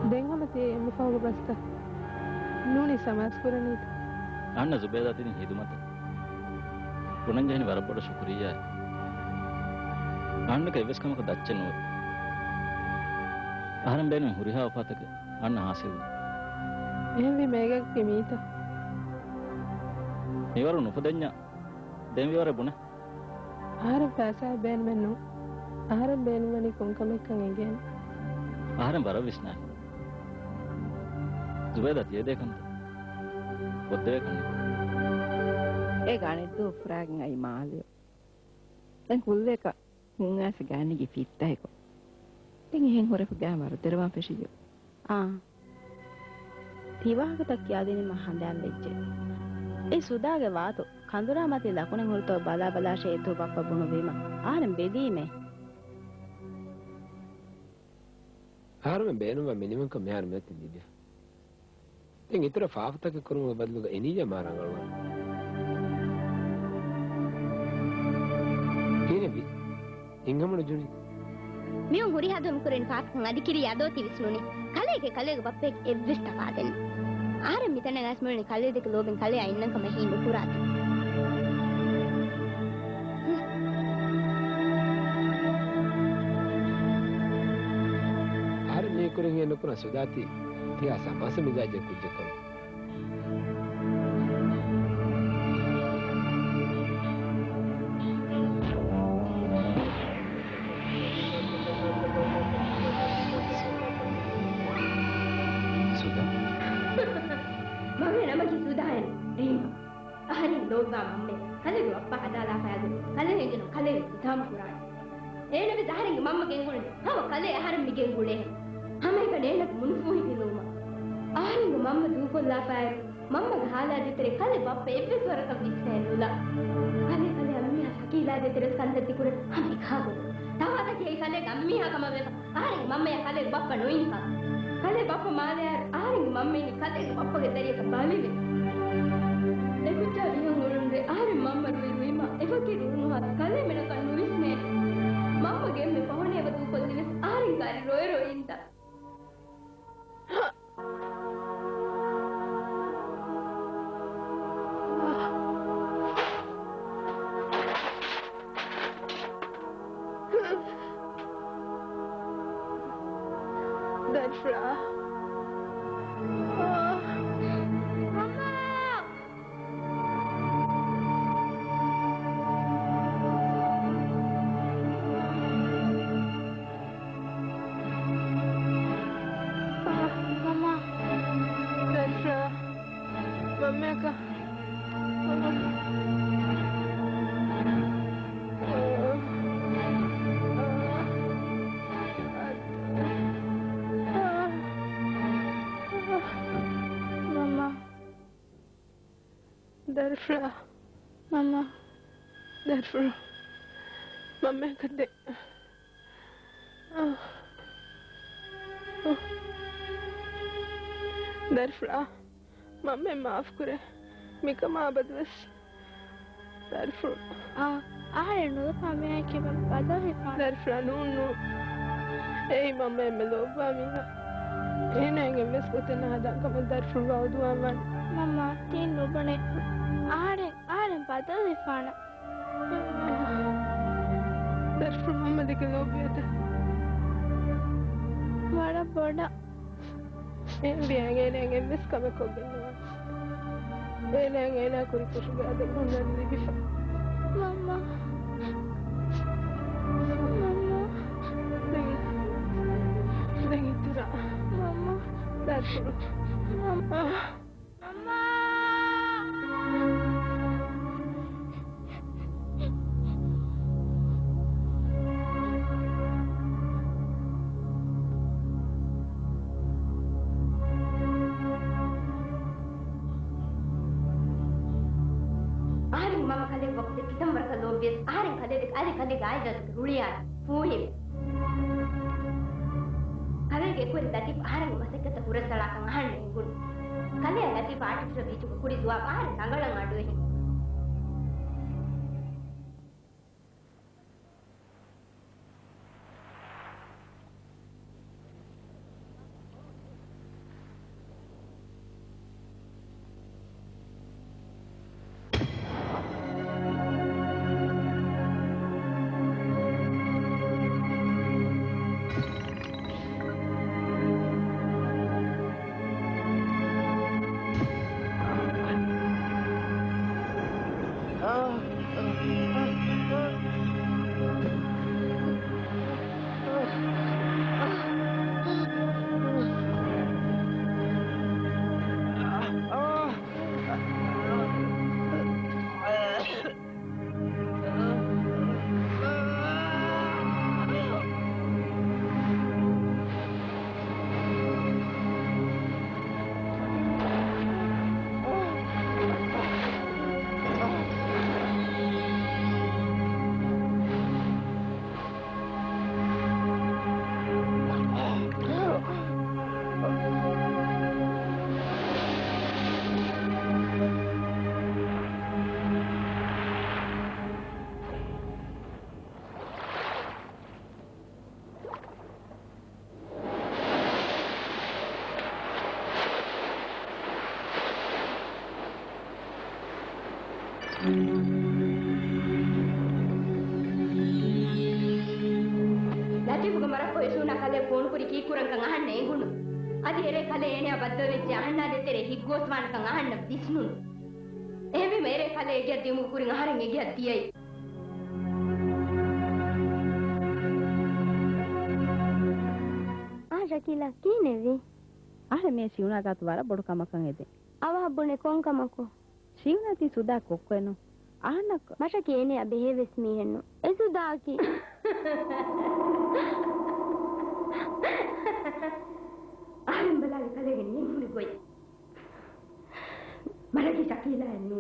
දෙංගම තේ එම්ම ෆවුග බස්ත නූනි සමාස් කරනීත අන්න සුබේදා තින් හිදුමත පුණංජහනි වරපොඩ ශුක්‍රියා අන්න කෙවස්කමක දච්චනෝ ආරම් බෙන හුරිහා උපතක අන්න ආසෙව් එහෙම මේගක් කිමීත මේවරු නුපදඤ්ඤා දැන් විවර බුණ ආරම් පාසා බෙන් මෙන්නු ආරම් බෙන් වනි කොංකමෙක්කන් එගෙන ආරම් බර විශ්නා සුබේදා තිය දෙකන්ත පොද්දේ කන්නේ ඒ ගානේ දු ෆ්‍රාග්න් අයි මාලිය දැන් කුල්ලේක මුංගාස ගානිගේ පිට්ටයිකෝ දැන් එහෙන් හොරෙප ගාමර දරවන් පෙෂියෝ තිවාහකතක් කියාදෙනි මහන්දෑම් වෙච්චේ ඒ සුදාගේ වාතෝ කඳුරා මතේ ලකුණෙන් හොරතෝ බලා බලා ෂේතෝ පප්ප බුණු වීම ආරම් බෙදීමේ ආරම බේනුම මිනිමම් කම යාර මෙත් දිදිය දැන් ඊතර ෆාෆතක කරුම බදලුග එනිය මාරංගලවා කීනේ ඉංගමන ජුනි මියුන් හුරි හදම් කරෙන් පාක්කන් අධිකිරි යදෝති විස්නුනි කලේක බප්පෙක් එව්විස්ට පාදෙන් ආරම් මිතන ගස්මලනේ කලේ දෙක ලෝබෙන් කලේ අයින්නකම හීඹ පුරාත ආරම් මේ කරගෙන යනකොට සුදාති තියා සමාස මිදාජ කුජකම් ඒනවි දහරින්ග මම්මගෙන් ගුණ හව කලේ ආහාරම් මිගෙන් ගුණේ හැමේක නේනක මුනුෆුහි කිලුම ආහරින්ග මම්ම දූකොල්ලා පාය මම්මගේ හාලා දෙතරේ කලේ බප්ප එව්වෙස් වරක විස්සෙන්නුලා කලේ කලේ අම්මියා සකීලා දෙතර ස්කන්ධති කුර හැමේ කාගොද තාවතකේ කලේ ගම්මියා කම වේ ආහරින්ග මම්මයා කලේ බප්ප නොයින්කා කලේ බප්ප මාලේ ආහරින්ග මම්මේ කලේ බප්පගේ දරියක පාලිවේ එකුච්චා වියන් උරුන්දේ ආහරින් මම්ම රුයිම එවකේ දිනුහත් කලේ මෙන කන්නු විස්නේ මම්මගේ මේ පහනේ වතු කොල්දිවස් ආහරින් කාරි රොය රොයින්දා Dafra. Dafra. Mama. Dafra. Mama kade. Dafra. Mama maaf kare. Mika ma badwas. Dafra. ආරේ නෝ පමයා කිම බදල් හිපා. Dafra no. Hey mama me loba mina. Enenge mes kotena hada kama Dafra wauduwa man. Mama tin nobane. ආරෙන් බදල් හිපාන. Dafra mama deke lobiyata. වඩ බොඩ. Enenge mes kama kogenwa. Enenge kuri kushuga ade kundan libifa. Mama. Dengi tira. Mama. Dafra. Mama. kade gaida ruliya fuhi kale ge kuri dati ahare masakata purasala kan ahanne gun kale dati paati pura bichu kuri duwa ahare sangalan aduwe Shakila kinevi ahre me siuna ta tuara bodu kamakan ede awa bune kon kamako siuna ti suda kokkoeno ආනක මට කියන්නේ අබේවෙස් මීහෙන්නු එසුදාකි ආරම් බලන්න කලගෙන නිමුනි කොයි මරකි ශකීලා එන්නු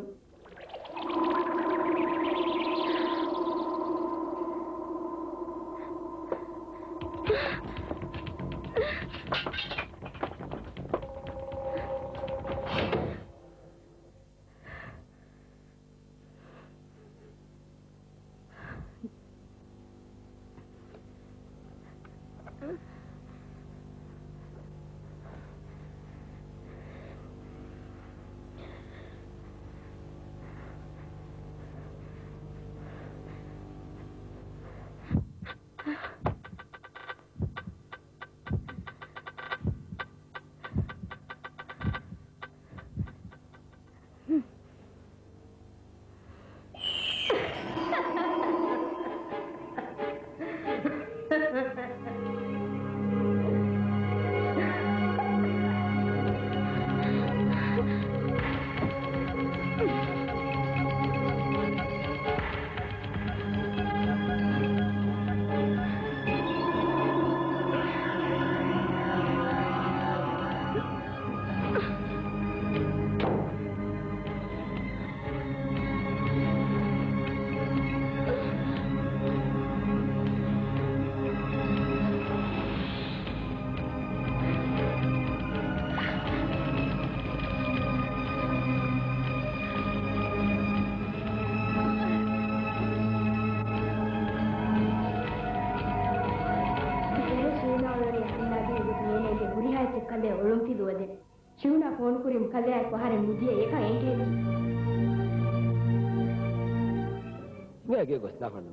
Where goes Lavan?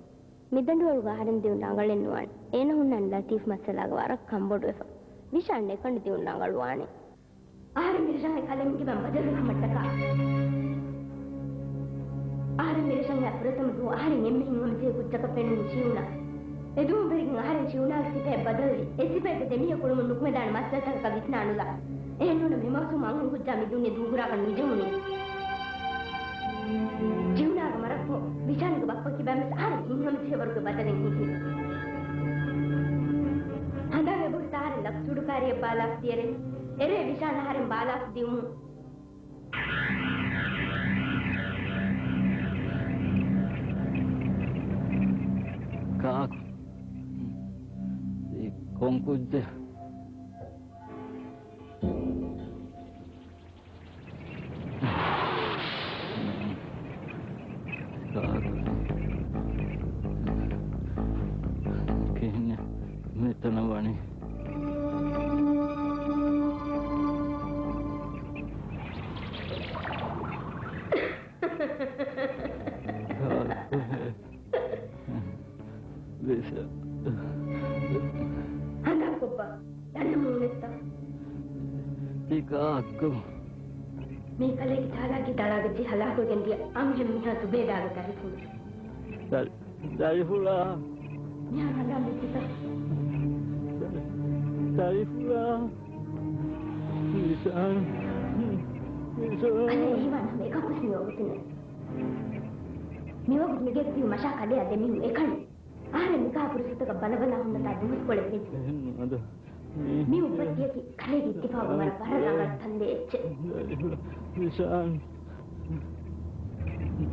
Midandu Garan Diu Nangal in one. Enun and Latif Masalagara Cambodia. Vishan Nekan Diu Nangal one. Aram Mishan Kalam Givam Mataka. Aram Mishan Apuratum to Aram Yeming to Takapen and Shuna. They do bring Aram Shuna Sipe Badal, Esipe the Mia Kurum Nukmedan Master Kavitnanula. Enun of Himasumang who Jamiduni Dugura and Nijuni. Juna Marapo, Vishan Bapaki Bamas are in him favor to better than he. And I will start in the Sudukari Balas theory. Ere Vishan Harim Balas Dimu. Kak, the Conkud. Kayaknya metana wani. Bisa. Anak apa? Dan mulai Tiga aku. Mikale kita lagi dalam halak dengan dia ambil minyak tu beda dari pun. Dari pula. Ni anak kita. Dari pula. Bisa. Anak Iwan mereka pasti orang tu. Mereka pun mereka tu masyarakat dia ada minggu ikan. Anak mereka pun itu bala-bala hendak tak dulu boleh pergi. Ni upah dia ki kali kita bawa barang barang tanda ece. Bisa.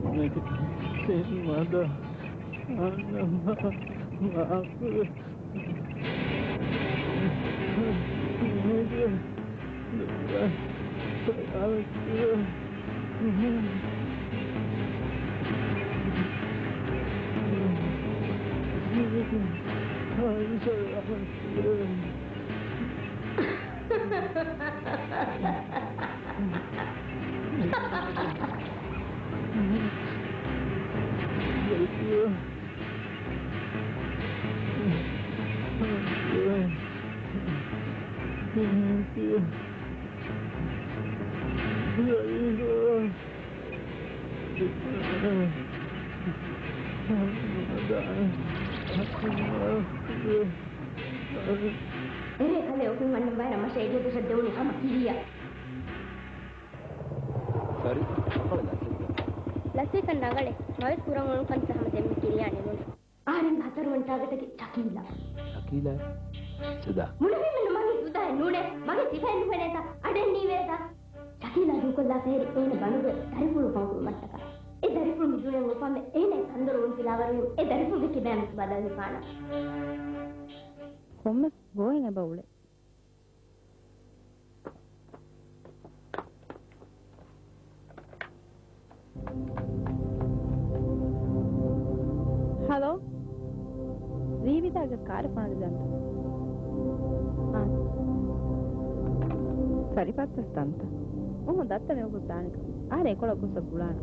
Mereka ada anak maaf. Kalau aku mana bayar masa itu tu sedang ni sama dia. Sorry, apa lagi? ලස්සේ කන්නගලේ මවෙත් පුරන් වුණ කන් සහම දෙන්න කිරියානේ නෝනේ ආරෙන් හතර වන්ටාගටගේ ශකීලා සුදා මුලෙ මෙන්න මගේ සුදා නෝනේ මගේ සිතෙන් නුවේනේත අඩෙන් නීවේත ශකීලා දුකලා තේරි එන බණුද දරිපුරු පවුරු මට්ටක ඒ දරිපුරු මිදුනේ උපන්නේ එනේ කන්දර උන් තිලාවරු ඒ දරිපුරු දෙකේ බෑම් බදල් පාන කොම්ම ගෝයනේ බවුලේ ಹಲೋ ಜೀವಿತಾಗ ಕಾರು ಮಾಡಿದಂತ ಸರಿಪತ್ತಂತ ದತ್ತನೆ ಹೋಗುತ್ತಾನೆ ಆನೆ ಕೊಳಗುಸ ಗುಳಾಣ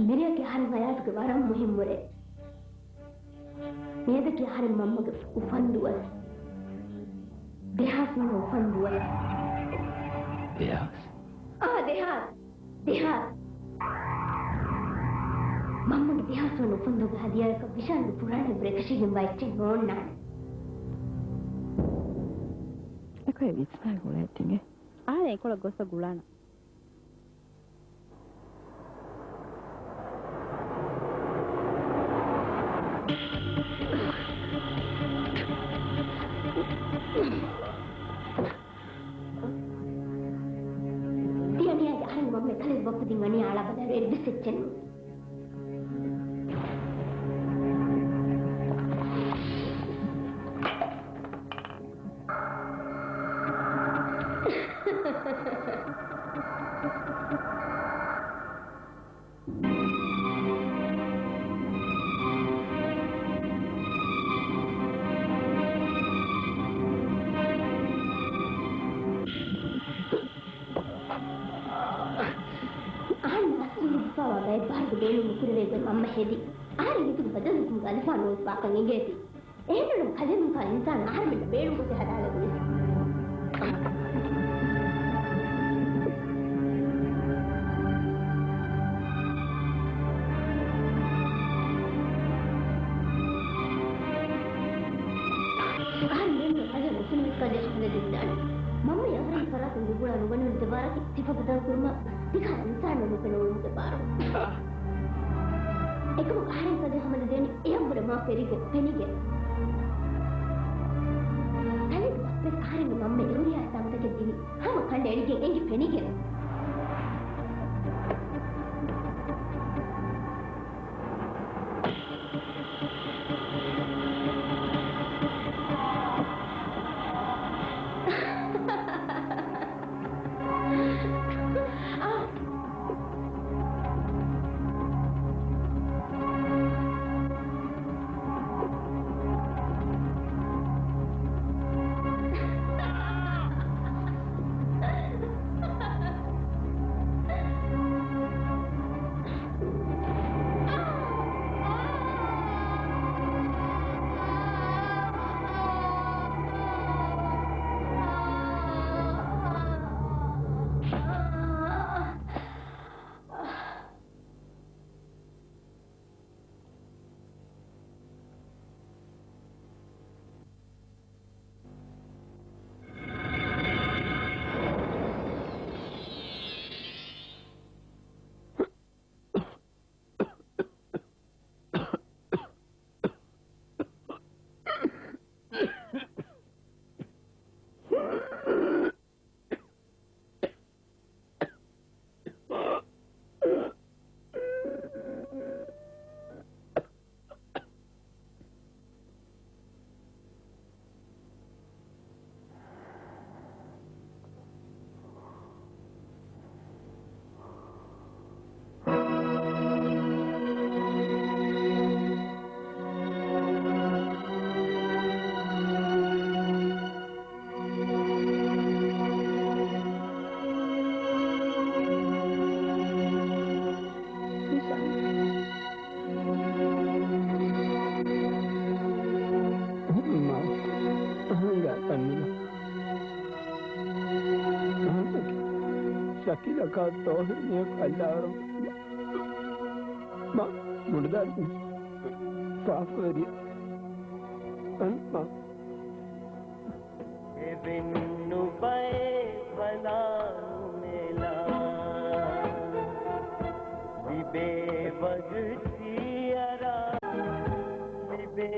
मेरे के हर मयात के वारम मुहिम मुरे मेरे के हर मम्मग उफंदुअस देहास में उफंदुअस देहास देहास मम्मग देहास में उफंदुग हदिया का विशाल पुराने ब्रेकशी के बाइक नोन ना कोई विचार होले तिंगे आने कोळगोस गुळाण Mani ala pada red section. Mama hedi. Ari itu badal itu galifan nos pakan ingeti. Ehnu khajem ka insan ahar min beru ko hadala guli. Ari min khajem usul ka de hale didan. Mama yagri farat ngubula nugan tibarak tifa badal kurma. Dikha insan no peno ke baro. එකම කාර්යයක් කද හැමද දෙන්නේ එයම්බුල මා පෙරිග පෙනිග තනිත් අපේ කාර්යෙ මම ඉරුරියා සමතක දිවි හැම කණ්ඩ එළිගෙ එංගි පෙනිග Shakila ka toh niya kailaram ma mudda saaf kariya ma ಬೆನ್ನು ಬೈ ಬಲಾನು ಮೇಲ ವಿಬೇ ಬಗ್ಸಿಯರ ವಿಬೇ